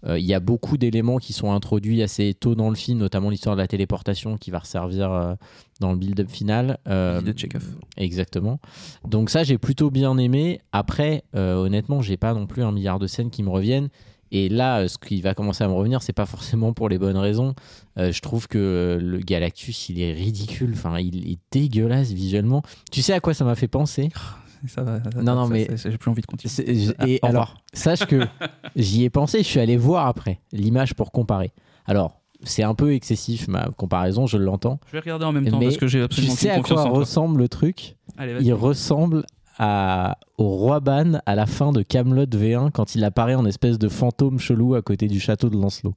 Il y a beaucoup d'éléments qui sont introduits assez tôt dans le film, notamment l'histoire de la téléportation qui va resservir dans le build-up final. De check-off. Exactement. Donc ça, j'ai plutôt bien aimé. Après, honnêtement, j'ai pas non plus un milliard de scènes qui me reviennent. Et là, ce qui va commencer à me revenir, c'est pas forcément pour les bonnes raisons. Je trouve que le Galactus, il est ridicule. Enfin, il est dégueulasse visuellement. Tu sais à quoi ça m'a fait penser ? Non, mais j'ai plus envie de continuer. Et alors, sache que j'y ai pensé. Je suis allé voir après l'image pour comparer. Alors, c'est un peu excessif ma comparaison, je l'entends. Je vais regarder en même temps parce que j'ai absolument confiance en toi. Tu sais à quoi ressemble le truc ? Allez, il ressemble au roi Ban à la fin de Kaamelott V1 quand il apparaît en espèce de fantôme chelou à côté du château de Lancelot.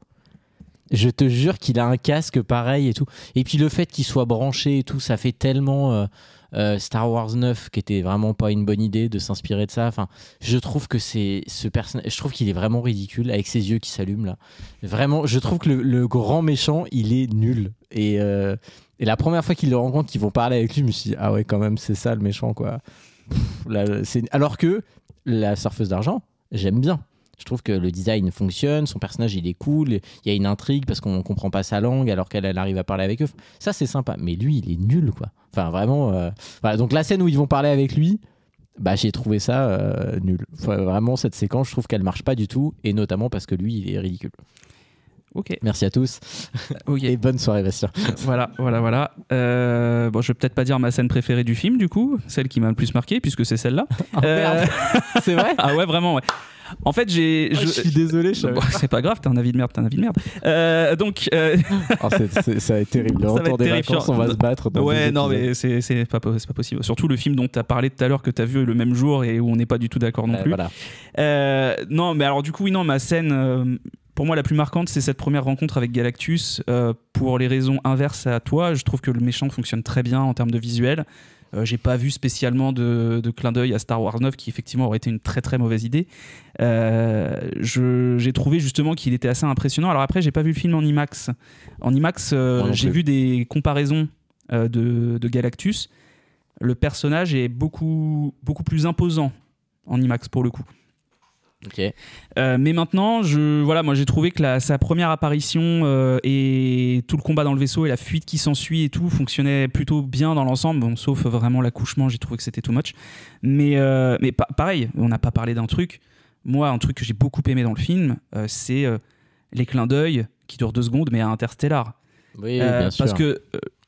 Je te jure qu'il a un casque pareil et tout. Et puis le fait qu'il soit branché et tout, ça fait tellement Star Wars 9 qui était vraiment pas une bonne idée de s'inspirer de ça. Enfin, je trouve que c'est ce personnage, je trouve qu'il est vraiment ridicule avec ses yeux qui s'allument là. Vraiment, je trouve que le grand méchant, il est nul. Et la première fois qu'ils le rencontrent, qu'ils vont parler avec lui, je me suis dit ah ouais quand même c'est ça le méchant quoi. Alors que la surfeuse d'argent, j'aime bien. Je trouve que le design fonctionne, son personnage il est cool, il y a une intrigue parce qu'on comprend pas sa langue alors qu'elle arrive à parler avec eux. Ça c'est sympa, mais lui il est nul quoi. Enfin vraiment. Voilà. Donc la scène où ils vont parler avec lui, bah j'ai trouvé ça nul. Enfin, vraiment cette séquence, je trouve qu'elle marche pas du tout et notamment parce que lui il est ridicule. Ok. Merci à tous. Okay. Et bonne soirée Bastien. Voilà. Bon, je vais peut-être pas dire ma scène préférée du film, du coup, celle qui m'a le plus marqué, puisque c'est celle-là. Oh, merde. C'est vrai ? Ah ouais, vraiment, ouais. En fait, je suis désolé. Bon, c'est pas grave, t'as un avis de merde. Donc. Oh, ça va être terrible. Le retour des vacances, on va se battre. Ouais, non, mais c'est pas possible. Surtout le film dont t'as parlé tout à l'heure, que t'as vu le même jour et où on n'est pas du tout d'accord non plus. Voilà. Non, mais alors, du coup, oui, non, ma scène. Pour moi, la plus marquante, c'est cette première rencontre avec Galactus. Pour les raisons inverses à toi, je trouve que le méchant fonctionne très bien en termes de visuel. J'ai pas vu spécialement de clin d'œil à Star Wars 9, qui effectivement aurait été une très très mauvaise idée. J'ai trouvé justement qu'il était assez impressionnant. Alors après, j'ai pas vu le film en IMAX. En IMAX, j'ai vu des comparaisons de Galactus. Le personnage est beaucoup plus imposant en IMAX pour le coup. Okay. Mais maintenant, moi j'ai trouvé que sa première apparition et tout le combat dans le vaisseau et la fuite qui s'ensuit et tout fonctionnait plutôt bien dans l'ensemble, bon, sauf vraiment l'accouchement, j'ai trouvé que c'était too much. Mais pareil, on n'a pas parlé d'un truc. Moi, un truc que j'ai beaucoup aimé dans le film, c'est les clins d'œil qui durent 2 secondes, mais à Interstellar. Oui, bien sûr. Parce que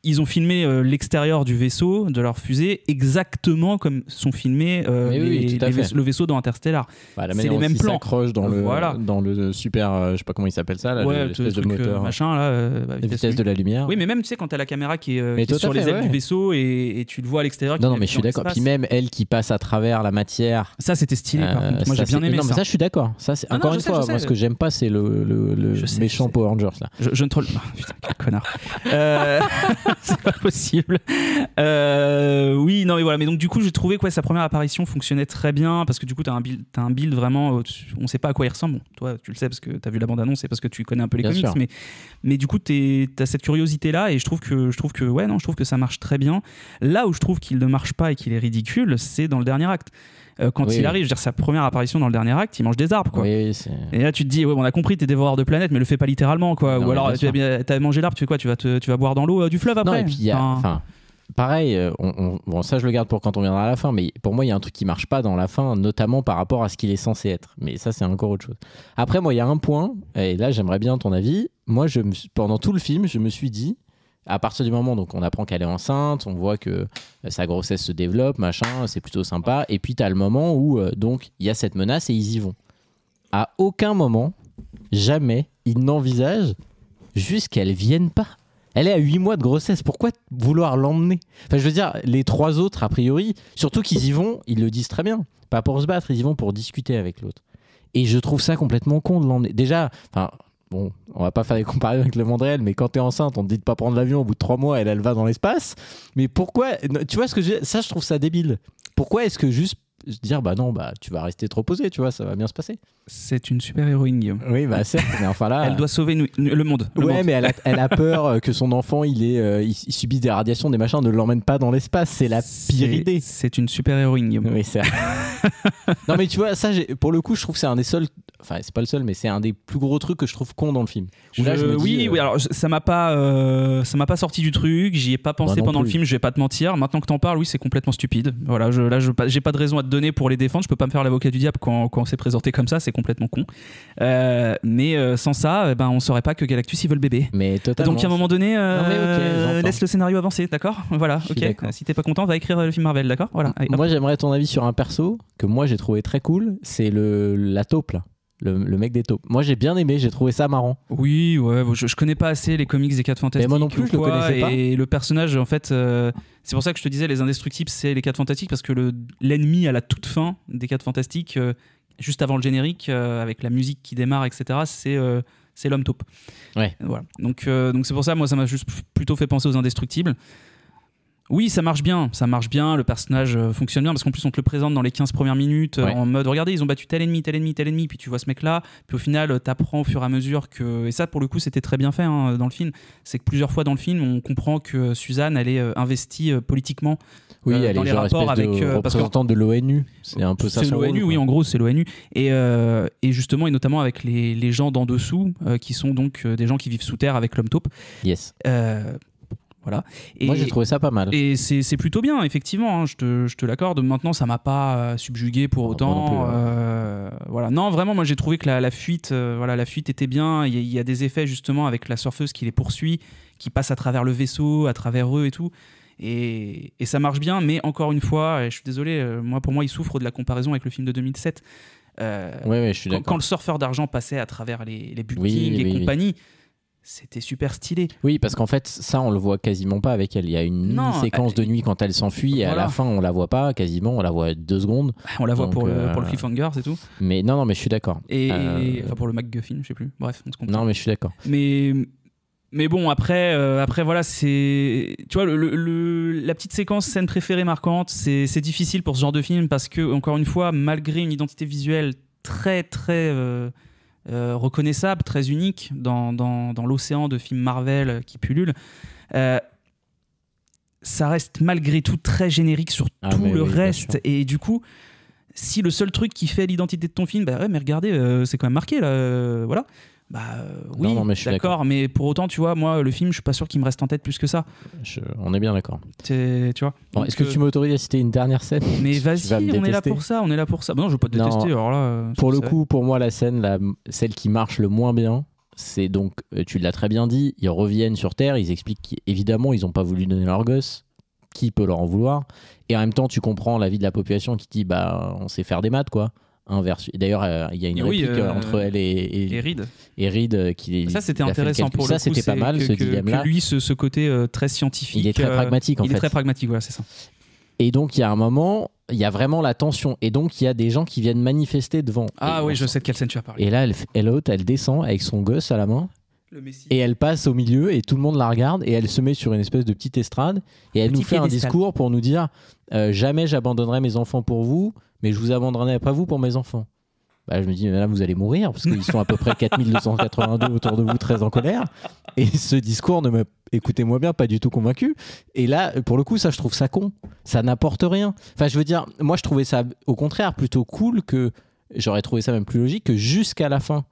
ils ont filmé l'extérieur du vaisseau, de leur fusée, exactement comme sont filmés le vaisseau dans Interstellar. Bah, c'est les mêmes plans. S'accroche dans le super, je sais pas comment il s'appelle ça, là, l'espèce de moteur, machin, là, vitesse de la lumière. Oui, mais même tu sais quand t'as la caméra qui est sur les ailes du vaisseau et tu le vois à l'extérieur. Non, mais je suis d'accord. Puis même elle qui passe à travers la matière. Ça, c'était stylé. Par contre, moi j'ai bien aimé ça. Non, mais ça, je suis d'accord. Ça, c'est encore une fois. Moi, ce que j'aime pas, c'est le méchant Power Rangers là. Je ne troll. Putain, quel connard. C'est pas possible. Oui, non, mais voilà. Mais donc, du coup, j'ai trouvé que sa première apparition fonctionnait très bien parce que du coup, t'as un build vraiment. On sait pas à quoi il ressemble. Bon, toi, tu le sais parce que t'as vu la bande-annonce et parce que tu connais un peu les comics. Mais du coup, t'as cette curiosité-là et je trouve que ça marche très bien. Là où je trouve qu'il ne marche pas et qu'il est ridicule, c'est dans le dernier acte. Quand il arrive, je veux dire, sa première apparition dans le dernier acte, il mange des arbres, quoi. Oui, et là, tu te dis, on a compris, t'es dévoreur de planète, mais le fais pas littéralement, quoi. Non, ou alors, t'as mangé l'arbre, tu fais quoi ? Tu vas boire dans l'eau du fleuve après. Non, et puis pareil, bon, ça je le garde pour quand on viendra à la fin, mais pour moi il y a un truc qui marche pas dans la fin, notamment par rapport à ce qu'il est censé être. Mais ça c'est encore autre chose. Après, moi il y a un point, et là j'aimerais bien ton avis. Moi, pendant tout le film, je me suis dit, à partir du moment donc on apprend qu'elle est enceinte, on voit que sa grossesse se développe, machin, c'est plutôt sympa. Et puis t'as le moment où donc il y a cette menace et ils y vont. À aucun moment, jamais, ils n'envisagent juste qu'elle vienne pas. Elle est à 8 mois de grossesse. Pourquoi vouloir l'emmener ? Enfin, je veux dire, les 3 autres, a priori, surtout qu'ils y vont, ils le disent très bien. Pas pour se battre, ils y vont pour discuter avec l'autre. Et je trouve ça complètement con de l'emmener. Déjà, bon, on va pas faire des comparaisons avec le monde réel, mais quand t'es enceinte, on te dit de pas prendre l'avion au bout de 3 mois, elle va dans l'espace. Mais pourquoi ? Tu vois ce que ça, je trouve ça débile. Pourquoi est-ce que juste se dire tu vas rester trop posé, tu vois, ça va bien se passer. C'est une super héroïne, Guillaume. Oui, certes, mais enfin là elle doit sauver le monde. Mais elle a peur que son enfant il subisse des radiations, des machins, ne l'emmène pas dans l'espace, c'est la pire idée. C'est une super héroïne, Guillaume. Oui, certes. Non mais tu vois, ça pour le coup, je trouve que c'est un des seuls enfin c'est pas le seul, mais c'est un des plus gros trucs que je trouve con dans le film. Là, je me dis, oui, alors ça m'a pas sorti du truc, j'y ai pas pensé pendant le film, je vais pas te mentir. Maintenant que t'en parles, oui, c'est complètement stupide. Voilà, j'ai pas de raison à te donner pour les défendre, je peux pas me faire l'avocat du diable quand c'est présenté comme ça, c'est complètement con. Mais sans ça, on saurait pas que Galactus il veut le bébé. Mais totalement. Donc à un moment donné, okay, laisse le scénario avancer, d'accord ? Voilà, ok. Si t'es pas content, va écrire le film Marvel, d'accord ? Voilà. Allez, moi, j'aimerais ton avis sur un perso que moi j'ai trouvé très cool, c'est la taupe là. Le mec des taupes. Moi j'ai bien aimé, j'ai trouvé ça marrant. Oui, ouais, je connais pas assez les comics des 4 Fantastiques. Mais moi non plus, je le connaissais pas. Et le personnage, en fait, c'est pour ça que je te disais, les Indestructibles, c'est les 4 Fantastiques, parce que l'ennemi à la toute fin des 4 Fantastiques, juste avant le générique, avec la musique qui démarre, etc., c'est l'homme taupe. Ouais. Voilà. Donc c'est pour ça, moi, ça m'a juste plutôt fait penser aux Indestructibles. Oui, ça marche bien, le personnage fonctionne bien, parce qu'en plus on te le présente dans les 15 premières minutes en mode regardez, ils ont battu tel ennemi, puis tu vois ce mec là, puis au final t'apprends au fur et à mesure que, et ça pour le coup c'était très bien fait dans le film, c'est que plusieurs fois dans le film on comprend que Suzanne elle est investie politiquement elle dans est les rapports avec représentante de l'ONU, c'est un peu ça. C'est l'ONU, oui, en gros c'est l'ONU, et justement et notamment avec les gens d'en dessous qui sont donc des gens qui vivent sous terre avec l'homme taupe. Yes. Voilà. Moi j'ai trouvé ça pas mal. Et c'est plutôt bien, effectivement, je te l'accorde. Maintenant, ça m'a pas subjugué pour autant. Voilà. Non, vraiment, moi j'ai trouvé que la fuite était bien. Il y a des effets justement avec la surfeuse qui les poursuit, qui passe à travers le vaisseau, à travers eux et tout. Et ça marche bien, mais encore une fois, et je suis désolé, pour moi, il souffre de la comparaison avec le film de 2007. Je suis d'accord. Quand le surfeur d'argent passait à travers les buildings et compagnie. C'était super stylé. Oui, parce qu'en fait, ça, on le voit quasiment pas avec elle. Il y a une mini-séquence de nuit quand elle s'enfuit et à la fin, on la voit pas quasiment. On la voit 2 secondes. On la voit pour le cliffhanger, c'est tout. Mais non, mais je suis d'accord. Et enfin, pour le MacGuffin, je sais plus. Bref, on se comprend. Non, mais je suis d'accord. Mais bon, après voilà, c'est... Tu vois, la petite séquence scène préférée marquante, c'est difficile pour ce genre de film parce que, encore une fois, malgré une identité visuelle très, très... reconnaissable, très unique dans l'océan de films Marvel qui pullule, ça reste malgré tout très générique sur tout le reste, et du coup si le seul truc qui fait l'identité de ton film, mais regardez, c'est quand même marqué là, voilà. Oui, non, mais je suis d'accord, mais pour autant, tu vois, moi, le film, je suis pas sûr qu'il me reste en tête plus que ça. On est bien d'accord. Tu vois. Bon, est-ce que tu m'autorises à citer une dernière scène? Mais vas-y, on est là pour ça. Non, je veux pas te détester. Alors là, pour le coup, pour moi, la scène, celle qui marche le moins bien, c'est donc, tu l'as très bien dit, ils reviennent sur Terre, ils expliquent qu'évidemment, ils ont pas voulu donner leur gosse. Qui peut leur en vouloir? Et en même temps, tu comprends l'avis de la population qui dit, on sait faire des maths, quoi. D'ailleurs, il y a une réplique entre elle et Reed. Et Reed ça, c'était intéressant pour le coup. Ça, c'était pas mal, ce dilemme-là. Que lui, ce côté très scientifique. Il est très pragmatique, en fait. Il est très pragmatique, voilà, c'est ça. Et donc, il y a un moment, il y a vraiment la tension. Et donc, il y a des gens qui viennent manifester devant. Ah oui, je sais de quelle scène tu as parlé. Et là, elle descend avec son gosse à la main. Et elle passe au milieu et tout le monde la regarde et elle se met sur une espèce de petite estrade et elle nous fait un discours pour nous dire jamais j'abandonnerai mes enfants pour vous, mais je vous abandonnerai pas vous pour mes enfants. Je me dis, là vous allez mourir parce qu'ils sont à peu près 4282 autour de vous, très en colère. Et ce discours écoutez-moi bien, pas du tout convaincu. Et là, pour le coup, ça, je trouve ça con. Ça n'apporte rien. Enfin, je veux dire, moi je trouvais ça au contraire plutôt cool, que j'aurais trouvé ça même plus logique que jusqu'à la fin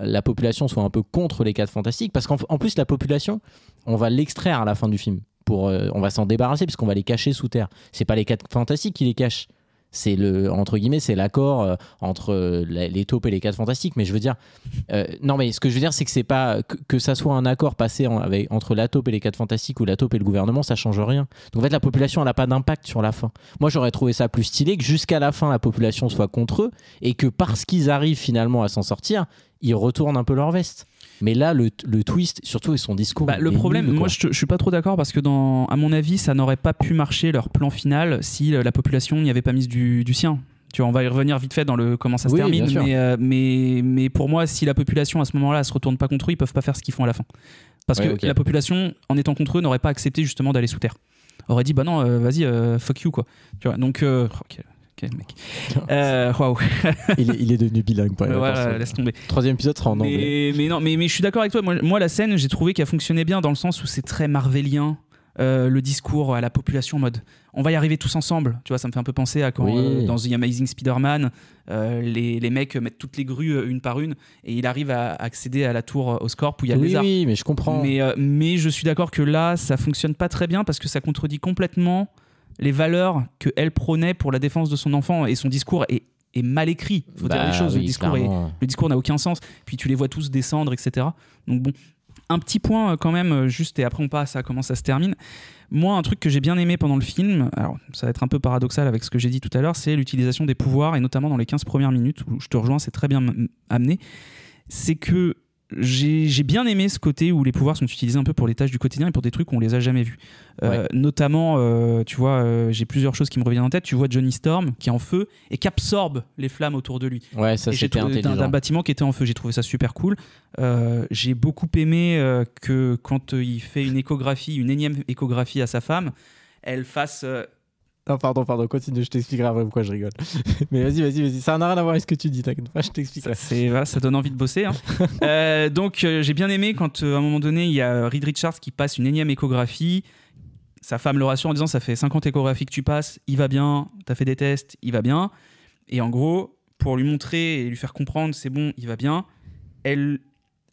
la population soit un peu contre les 4 Fantastiques, parce qu'en plus la population, on va l'extraire à la fin du film, on va s'en débarrasser puisqu'on va les cacher sous terre. C'est pas les 4 Fantastiques qui les cachent, c'est entre guillemets, c'est l'accord entre les taupes et les 4 Fantastiques. Mais je veux dire, non, mais ce que je veux dire, c'est que c'est pas que ça soit un accord passé entre la taupe et les 4 Fantastiques ou la taupe et le gouvernement, ça change rien. Donc en fait, la population, elle n'a pas d'impact sur la fin. Moi, j'aurais trouvé ça plus stylé que jusqu'à la fin, la population soit contre eux et que parce qu'ils arrivent finalement à s'en sortir, ils retournent un peu leur veste. Mais là, le twist, surtout, et son discours. Le problème, moi, je suis pas trop d'accord parce que, à mon avis, ça n'aurait pas pu marcher leur plan final si la population n'y avait pas mis du sien. Tu vois, on va y revenir vite fait dans comment ça se termine. Mais pour moi, si la population à ce moment-là se retourne pas contre eux, ils peuvent pas faire ce qu'ils font à la fin. Parce que la population, en étant contre eux, n'aurait pas accepté justement d'aller sous terre. Aurait dit, non, vas-y, fuck you, quoi. Tu vois, donc. Ok, mec. Waouh. il est devenu bilingue. Voilà, laisse tomber. 3e épisode sera en anglais. Mais je suis d'accord avec toi. Moi, la scène, j'ai trouvé qu'elle fonctionnait bien dans le sens où c'est très marvelien. le discours à la population en mode on va y arriver tous ensemble, tu vois, ça me fait un peu penser à quand dans The Amazing Spider-Man les mecs mettent toutes les grues une par une et il arrive à accéder à la tour Oscorp où il y a le lézard. Oui, mais je comprends. Mais je suis d'accord que là ça fonctionne pas très bien parce que ça contredit complètement les valeurs qu'elle prônait pour la défense de son enfant et son discours est mal écrit, faut dire les choses, le discours n'a aucun sens, puis tu les vois tous descendre, etc. Donc bon, un petit point quand même, juste, et après on passe à comment ça se termine. Moi, un truc que j'ai bien aimé pendant le film, alors ça va être un peu paradoxal avec ce que j'ai dit tout à l'heure, c'est l'utilisation des pouvoirs, et notamment dans les 15 premières minutes, où je te rejoins, c'est très bien amené, c'est que j'ai bien aimé ce côté où les pouvoirs sont utilisés un peu pour les tâches du quotidien et pour des trucs qu'on les a jamais vus. Notamment, tu vois, j'ai plusieurs choses qui me reviennent en tête. Tu vois Johnny Storm qui est en feu et qui absorbe les flammes autour de lui. Ouais, ça c'était intelligent. D'un bâtiment qui était en feu. J'ai trouvé ça super cool. J'ai beaucoup aimé que quand il fait une énième échographie à sa femme, elle fasse... Non, pardon, continue, je t'expliquerai après pourquoi je rigole. Mais vas-y, ça n'a rien à voir avec ce que tu dis, t'inquiète pas, je t'expliquerai. Voilà, ça donne envie de bosser. Hein. Donc, j'ai bien aimé quand, à un moment donné, il y a Reed Richards qui passe une énième échographie. Sa femme le rassure en disant « ça fait 50 échographies que tu passes, il va bien, t'as fait des tests, il va bien ». Et en gros, pour lui montrer et lui faire comprendre « c'est bon, il va bien », elle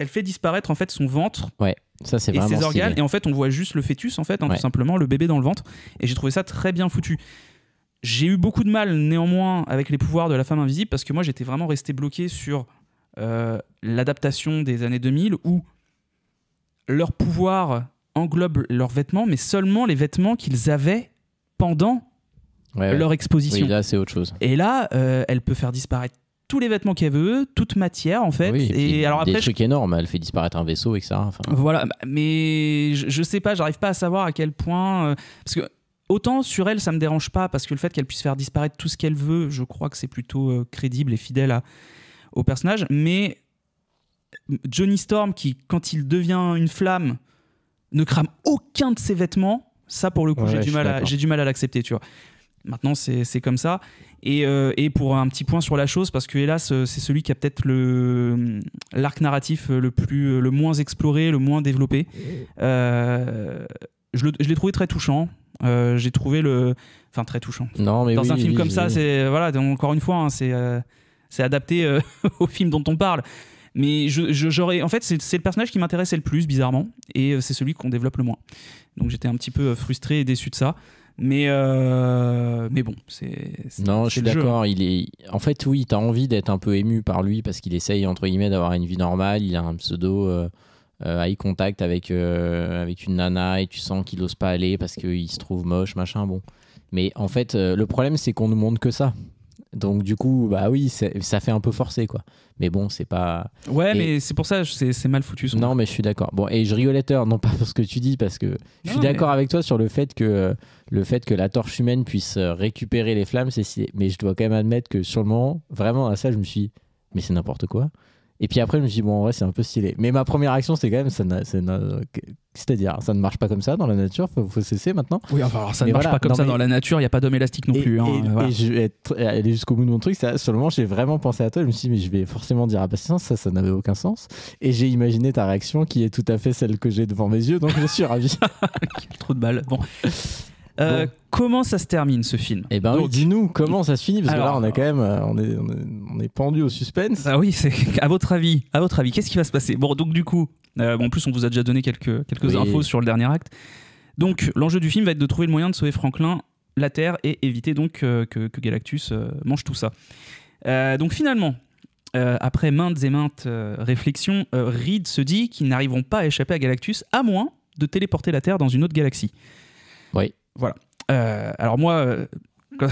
fait disparaître en fait son ventre. Ouais. Ça, c'est et vraiment ses organes, stylé. et en fait on voit juste le fœtus en fait, tout simplement le bébé dans le ventre, et j'ai trouvé ça très bien foutu. J'ai eu beaucoup de mal néanmoins avec les pouvoirs de la femme invisible parce que moi j'étais vraiment resté bloqué sur l'adaptation des années 2000 où leurs pouvoirs englobent leurs vêtements, mais seulement les vêtements qu'ils avaient pendant leur exposition. Oui, là c'est autre chose. Et là elle peut faire disparaître tous les vêtements qu'elle veut, toute matière en fait. Oui, et alors après, des trucs énormes, elle fait disparaître un vaisseau, etc. Enfin... Voilà, mais je sais pas, j'arrive pas à savoir à quel point... parce que autant sur elle, ça me dérange pas, parce que le fait qu'elle puisse faire disparaître tout ce qu'elle veut, je crois que c'est plutôt crédible et fidèle au personnage. Mais Johnny Storm, qui quand il devient une flamme, ne crame aucun de ses vêtements, ça pour le coup, j'ai du mal à l'accepter, tu vois. Maintenant, c'est comme ça. Et pour un petit point sur la chose, parce que hélas, c'est celui qui a peut-être l'arc narratif le moins exploré, le moins développé. Je l'ai trouvé très touchant. J'ai trouvé enfin très touchant. Non, mais dans un film comme ça, c'est voilà. Encore une fois, hein, c'est adapté au film dont on parle. Mais j'aurais, en fait, c'est le personnage qui m'intéressait le plus, bizarrement, et c'est celui qu'on développe le moins. Donc j'étais un petit peu frustré et déçu de ça. Mais bon, non, je suis d'accord. En fait, oui, t'as envie d'être un peu ému par lui parce qu'il essaye entre guillemets d'avoir une vie normale. Il a un pseudo eye contact avec une nana et tu sens qu'il ose pas aller parce qu'il se trouve moche, machin. Bon, mais en fait, le problème c'est qu'on nous montre que ça. Donc du coup, bah oui, ça fait un peu forcé quoi. Mais bon, c'est pas... Ouais, mais c'est pour ça, c'est mal foutu. Non, mais je suis d'accord. Bon, et je rigolais tard, non pas pour ce que tu dis, parce que je suis d'accord avec toi sur le fait que la torche humaine puisse récupérer les flammes, c'est stylé. Mais je dois quand même admettre que sur le moment, vraiment à ça, je me suis dit, mais c'est n'importe quoi. Et puis après, je me suis dit, bon, en vrai, c'est un peu stylé. Mais ma première réaction, c'était quand même, c'est-à-dire, ça ne marche pas comme ça dans la nature, faut cesser maintenant. Oui, enfin, alors ça ne marche pas comme ça dans la nature, il n'y a pas d'homme élastique non plus. Et je vais aller jusqu'au bout de mon truc, seulement j'ai vraiment pensé à toi, je me suis dit, mais je vais forcément dire, ah bah ça n'avait aucun sens. Et j'ai imaginé ta réaction qui est tout à fait celle que j'ai devant mes yeux, donc je suis ravi. Quel trou de balle. Bon. Comment ça se termine ce film? Eh ben, donc, dis-nous comment ça se finit parce que là on a quand même on est pendu au suspense. Ah oui, c'est à votre avis, qu'est-ce qui va se passer? Bon, donc du coup, en plus on vous a déjà donné quelques infos sur le dernier acte. Donc l'enjeu du film va être de trouver le moyen de sauver Franklin, la Terre et éviter donc que Galactus mange tout ça. Donc finalement, après maintes et maintes réflexions, Reed se dit qu'ils n'arriveront pas à échapper à Galactus à moins de téléporter la Terre dans une autre galaxie. Oui. Voilà. Alors moi, quand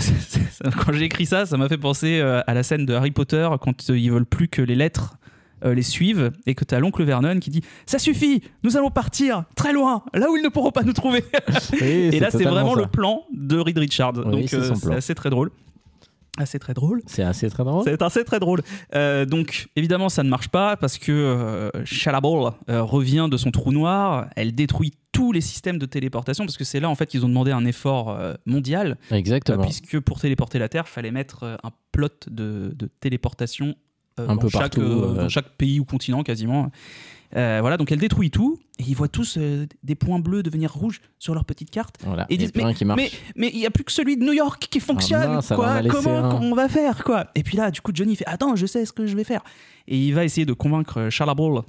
j'ai écrit ça m'a fait penser à la scène de Harry Potter quand ils veulent plus que les lettres les suivent et que t'as l'oncle Vernon qui dit « Ça suffit, nous allons partir très loin, là où ils ne pourront pas nous trouver. » Et là, c'est vraiment le plan de Reed Richards. Oui, donc c'est assez très drôle. C'est assez très drôle. C'est assez très drôle. Donc évidemment ça ne marche pas parce que Shadowball revient de son trou noir, elle détruit tous les systèmes de téléportation parce que c'est là en fait qu'ils ont demandé un effort mondial. Exactement. Puisque pour téléporter la Terre, fallait mettre un plot de téléportation dans chaque pays ou continent quasiment. Voilà, donc elle détruit tout et ils voient tous des points bleus devenir rouges sur leur petite carte. Voilà, et ils disent mais il n'y a plus que celui de New York qui fonctionne, quoi. Comment on va faire, quoi. Et puis là, du coup, Johnny fait attends, je sais ce que je vais faire. Et il va essayer de convaincre Charla Ball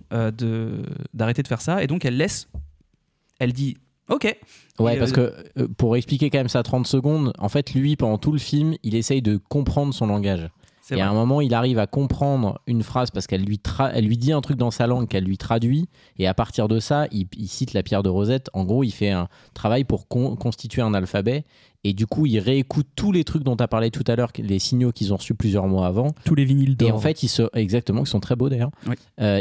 d'arrêter de faire ça. Et donc elle dit ok. Ouais, parce que pour expliquer quand même ça 30 secondes, en fait, lui, pendant tout le film, il essaye de comprendre son langage. Et à un moment, il arrive à comprendre une phrase parce qu'elle elle lui dit un truc dans sa langue qu'elle lui traduit. Et à partir de ça, il cite la pierre de Rosette. En gros, il fait un travail pour constituer un alphabet. Et du coup, il réécoute tous les trucs dont tu as parlé tout à l'heure, les signaux qu'ils ont reçus plusieurs mois avant. Tous les vinyles d'or. Et en fait, exactement, qui sont très beaux d'ailleurs. Oui.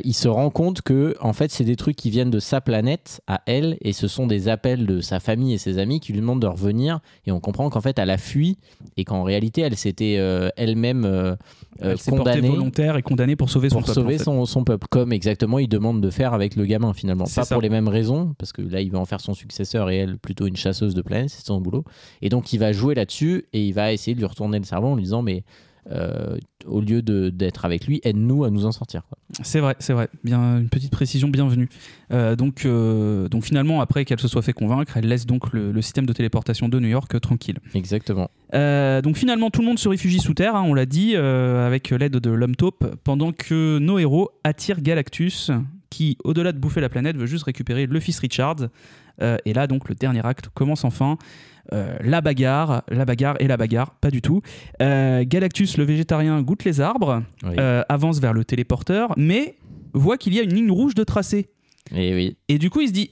Il se rend compte que en fait, c'est des trucs qui viennent de sa planète à elle. Et ce sont des appels de sa famille et ses amis qui lui demandent de revenir. Et on comprend qu'en fait, elle a fui. Et qu'en réalité, elle s'était elle-même elle s'est portée volontaire et condamnée pour sauver son peuple. Pour sauver son peuple. Comme exactement, il demande de faire avec le gamin finalement. C'est pas ça. pour les mêmes raisons. Parce que là, il va en faire son successeur et elle, plutôt une chasseuse de planètes. C'est son boulot. Et donc, il va jouer là-dessus et il va essayer de lui retourner le cerveau en lui disant mais au lieu d'être avec lui, aide-nous à nous en sortir, quoi. C'est vrai. Bien, une petite précision bienvenue. Donc finalement, après qu'elle se soit fait convaincre, elle laisse donc le système de téléportation de New York tranquille. Exactement. Donc finalement, tout le monde se réfugie sous terre, hein, on l'a dit, avec l'aide de l'homme taupe, pendant que nos héros attirent Galactus, qui, au-delà de bouffer la planète, veut juste récupérer le fils Richard. Et là, donc, le dernier acte commence enfin. La bagarre, pas du tout. Galactus, le végétarien, goûte les arbres, Oui. avance vers le téléporteur, mais voit qu'il y a une ligne rouge de tracé. Et oui. Et du coup, il se dit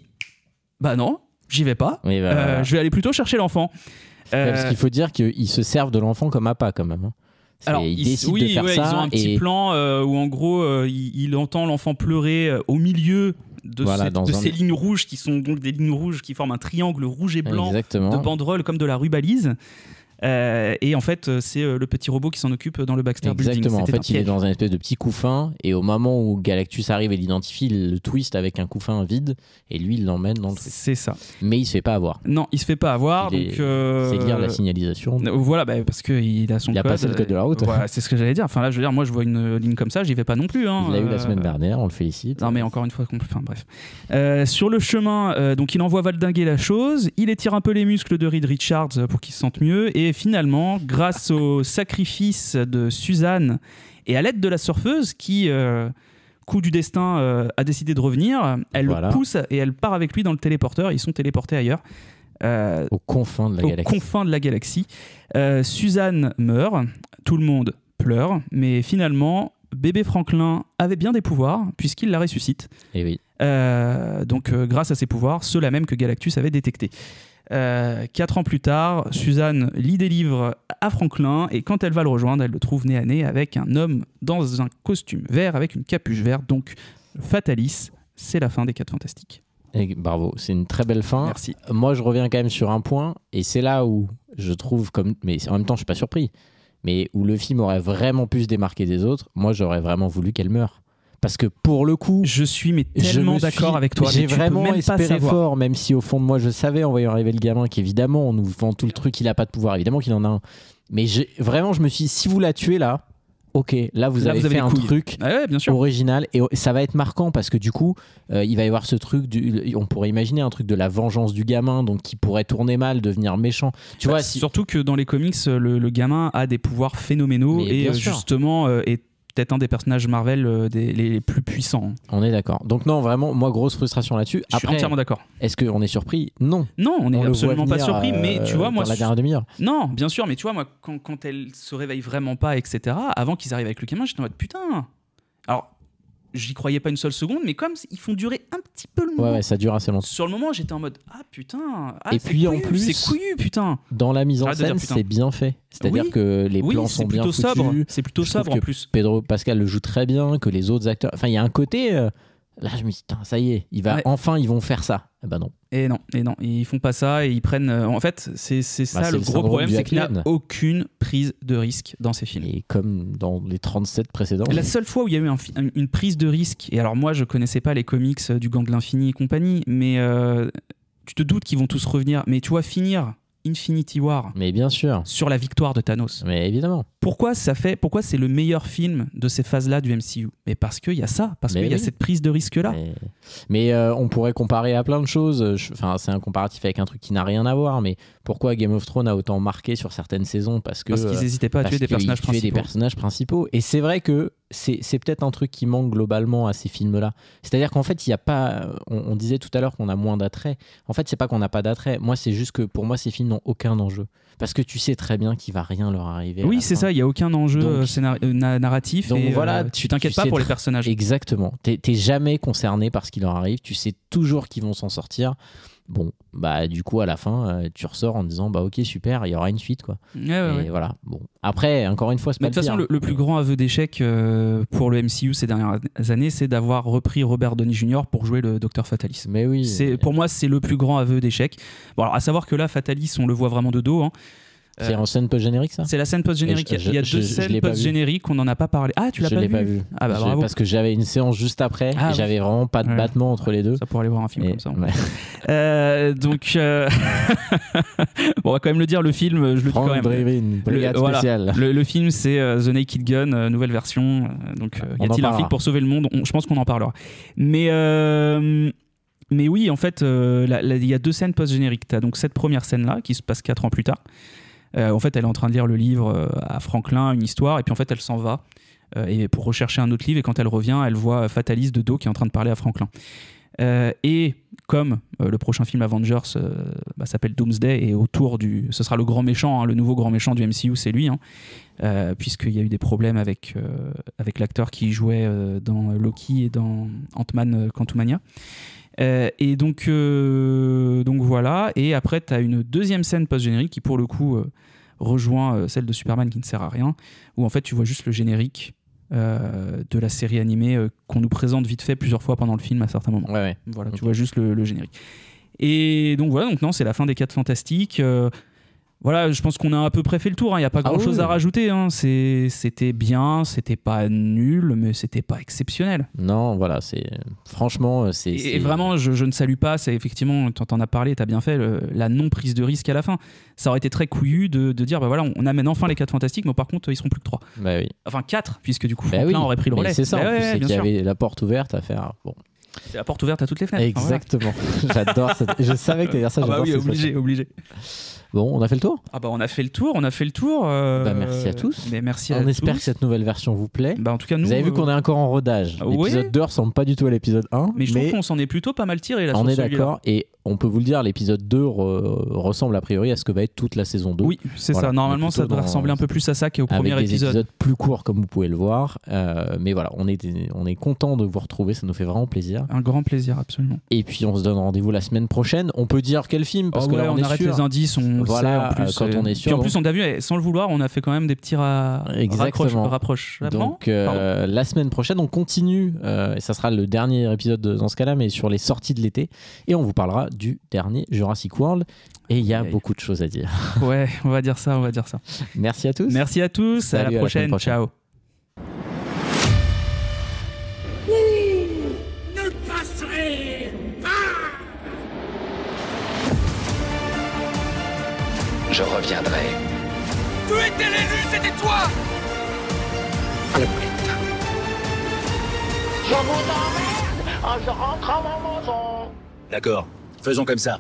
bah non, j'y vais pas. Oui, voilà. Je vais aller plutôt chercher l'enfant. Parce qu'il faut dire qu'ils se servent de l'enfant comme appât quand même. Alors, ils décident de faire ça. Ils ont un petit plan où en gros, il entend l'enfant pleurer au milieu de ces lignes rouges qui sont donc des lignes rouges qui forment un triangle rouge et blanc. Exactement. De banderoles comme de la rubalise. Et en fait, c'est le petit robot qui s'en occupe dans le Baxter Building. Exactement. En fait, il est dans un espèce de petit couffin et au moment où Galactus arrive et l'identifie, il le twist avec un couffin vide et lui, il l'emmène dans le truc. C'est ça. Mais il se fait pas avoir. Non, il se fait pas avoir. C'est lire la signalisation. Voilà, parce qu'il a son code. Il a passé le code de la route. Voilà, c'est ce que j'allais dire. Enfin là, je veux dire, moi, je vois une ligne comme ça, j'y vais pas non plus. Hein. Il l'a eu la semaine dernière, on le félicite. Non, mais encore une fois, enfin bref. Sur le chemin, donc il envoie valdinguer la chose. Il étire un peu les muscles de Reed Richards pour qu'il se sente mieux. Et finalement, grâce au sacrifice de Suzanne et à l'aide de la surfeuse qui, coup du destin, a décidé de revenir, elle le pousse et elle part avec lui dans le téléporteur. Ils sont téléportés ailleurs. Aux confins de la galaxie. Suzanne meurt, tout le monde pleure, mais finalement, bébé Franklin avait bien des pouvoirs puisqu'il la ressuscite. Et oui. Donc, grâce à ses pouvoirs, ceux-là même que Galactus avait détectés. 4 ans plus tard, Suzanne lit des livres à Franklin et quand elle va le rejoindre, elle le trouve nez à nez avec un homme dans un costume vert avec une capuche verte. Donc, Fatalis, c'est la fin des 4 Fantastiques. Et bravo, c'est une très belle fin. Merci. Moi, je reviens quand même sur un point et c'est là où je trouve mais en même temps, je suis pas surpris, mais où le film aurait vraiment pu se démarquer des autres. Moi, j'aurais vraiment voulu qu'elle meure. Parce que pour le coup, je suis tellement d'accord avec toi. J'ai vraiment espéré fort, même si au fond de moi je savais en voyant arriver le gamin qu'évidemment on nous vend tout le truc, il a pas de pouvoir, évidemment qu'il en a un. Mais vraiment, je me suis dit, si vous la tuez là, ok, là vous avez fait un truc bien sûr. original et ça va être marquant parce que du coup, il va y avoir ce truc, on pourrait imaginer un truc de la vengeance du gamin, donc qui pourrait tourner mal, devenir méchant. Tu vois, surtout que dans les comics, le gamin a des pouvoirs phénoménaux et justement est peut-être un des personnages Marvel les plus puissants. On est d'accord. Donc non, vraiment, moi, grosse frustration là-dessus. Je suis entièrement d'accord. Est-ce qu'on est surpris ? Non. Non, on n'est absolument pas surpris, mais tu vois, moi... Dans la dernière demi-heure. Non, bien sûr, mais tu vois, moi, quand elle se réveille vraiment pas, etc., avant qu'ils arrivent avec le gamin, j'étais en mode, putain. Alors, j'y croyais pas une seule seconde, mais comme ils font durer un petit peu le moment. Ouais, ça dure assez longtemps. Sur le moment, j'étais en mode, ah putain. Et puis en plus, c'est couillu, putain. Dans la mise en scène, c'est bien fait. C'est-à-dire que les plans sont bien foutus. C'est plutôt sobre en plus. Pedro Pascal le joue très bien, que les autres acteurs. Enfin, il y a un côté. Là, je me dis, ça y est, enfin, ils vont faire ça. Eh ben non. Et non, ils font pas ça et ils prennent. En fait, c'est ça le gros problème, c'est qu'il n'y a aucune prise de risque dans ces films. Et comme dans les 37 précédents. La seule fois où il y a eu une prise de risque, et alors moi, je connaissais pas les comics du Gang de l'Infini et compagnie, mais tu te doutes qu'ils vont tous revenir. Mais tu vois, finir Infinity War, mais bien sûr, sur la victoire de Thanos. Mais évidemment. pourquoi c'est le meilleur film de ces phases-là du MCU? Mais parce qu'il y a ça, parce qu'il y a cette prise de risque-là. Mais on pourrait comparer à plein de choses. C'est un comparatif avec un truc qui n'a rien à voir, mais pourquoi Game of Thrones a autant marqué sur certaines saisons? Parce qu'ils n'hésitaient pas à tuer des personnages principaux. Et c'est vrai que c'est peut-être un truc qui manque globalement à ces films-là. C'est-à-dire qu'en fait, il n'y a pas... On disait tout à l'heure qu'on a moins d'attrait. En fait, c'est pas qu'on n'a pas d'attrait. Moi, c'est juste que pour moi, ces films n'ont aucun enjeu. Parce que tu sais très bien qu'il va rien leur arriver. Oui, c'est ça, il n'y a aucun enjeu narratif. Donc et voilà, tu t'inquiètes pas pour les personnages. Exactement. T'es jamais concerné par ce qui leur arrive. Tu sais toujours qu'ils vont s'en sortir. Bon, bah du coup à la fin tu ressors en disant bah ok super, il y aura une suite quoi. Et voilà. Bon, après encore une fois c'est pas le pire. De toute façon le plus grand aveu d'échec pour le MCU ces dernières années, c'est d'avoir repris Robert Downey Jr. pour jouer le Dr Fatalis. Mais oui. Pour moi c'est le plus grand aveu d'échec. Bon alors à savoir que là Fatalis on le voit vraiment de dos. Hein. C'est en scène post-générique ça? C'est la scène post-générique. Il y a deux scènes post-génériques, on n'en a pas parlé. Ah, tu l'as pas vu? Je l'ai pas vu. Ah bah bravo. Parce que j'avais une séance juste après et j'avais vraiment pas de battement entre les deux. Ça pour aller voir un film comme ça. Donc, bon, on va quand même le dire, le film, je le dis quand même. Une brigade spéciale. Le film, c'est The Naked Gun, nouvelle version. Donc, y a-t-il un flic pour sauver le monde? Je pense qu'on en parlera. Mais oui, en fait, il y a deux scènes post-génériques. Tu as donc cette première scène-là qui se passe 4 ans plus tard. En fait, elle est en train de lire le livre à Franklin, une histoire, et puis en fait, elle s'en va et pour rechercher un autre livre. Et quand elle revient, elle voit Fatalis de dos qui est en train de parler à Franklin. Et comme le prochain film Avengers s'appelle Doomsday, et ce sera le grand méchant, hein, le nouveau grand méchant du MCU, c'est lui, hein, puisqu'il y a eu des problèmes avec l'acteur qui jouait dans Loki et dans Ant-Man Quantumania. Et donc voilà. Et après, tu as une deuxième scène post-générique qui, pour le coup, rejoint celle de Superman qui ne sert à rien, où en fait, tu vois juste le générique de la série animée qu'on nous présente vite fait plusieurs fois pendant le film à certains moments. Ouais. Voilà, tu vois juste le générique. Et donc voilà, non, c'est la fin des 4 Fantastiques. Voilà, je pense qu'on a à peu près fait le tour. Il n'y a pas grand-chose à rajouter. Hein. C'était bien, c'était pas nul, mais c'était pas exceptionnel. Non, voilà, franchement, Et vraiment, je ne salue pas. C'est effectivement, tu en as parlé, tu as bien fait la non prise de risque à la fin. Ça aurait été très couillu de dire, bah voilà, on amène enfin les 4 Fantastiques, mais par contre, ils seront plus que 3. Bah oui. Enfin 4, puisque du coup, Franklin aurait pris le relais. C'est ça. En plus, c'est qu'il y avait la porte ouverte à faire. Bon. C'est la porte ouverte à toutes les fenêtres. Exactement. Enfin, voilà. J'adore. Je savais que tu allais dire ça. Ah bah oui, obligé. Bon, on a fait le tour? Ah bah on a fait le tour. Merci à tous. Mais merci à tous. On espère que cette nouvelle version vous plaît. Bah en tout cas, nous, vous avez vu qu'on est encore en rodage. L'épisode 2 ressemble pas du tout à l'épisode 1. Mais je trouve qu'on s'en est plutôt pas mal tiré là. On est d'accord. Et on peut vous le dire, l'épisode 2 ressemble a priori à ce que va être toute la saison 2. Oui, c'est ça. Normalement, ça devrait ressembler un peu plus à ça qu'au premier épisode. Avec des épisodes plus courts, comme vous pouvez le voir. Mais voilà, on est content de vous retrouver. Ça nous fait vraiment plaisir. Un grand plaisir, absolument. Et puis, on se donne rendez-vous la semaine prochaine. On peut dire quel film? Parce que là, on arrête les indices. Voilà, quand on est sûr. Puis en plus, on a vu, sans le vouloir, on a fait quand même des petits rapproches. Donc, la semaine prochaine, on continue. Et ça sera le dernier épisode dans ce cas-là, mais sur les sorties de l'été. Et on vous parlera du dernier Jurassic World. Et il y a beaucoup de choses à dire. Ouais, on va dire ça. Merci à tous. Merci à tous. Salut, à la prochaine. Ciao. Ne passerez pas. Je reviendrai. Tu étais l'élu, c'était toi. À la prochaine. Je vous emmerde. Je rentre à ma maison. D'accord, faisons comme ça.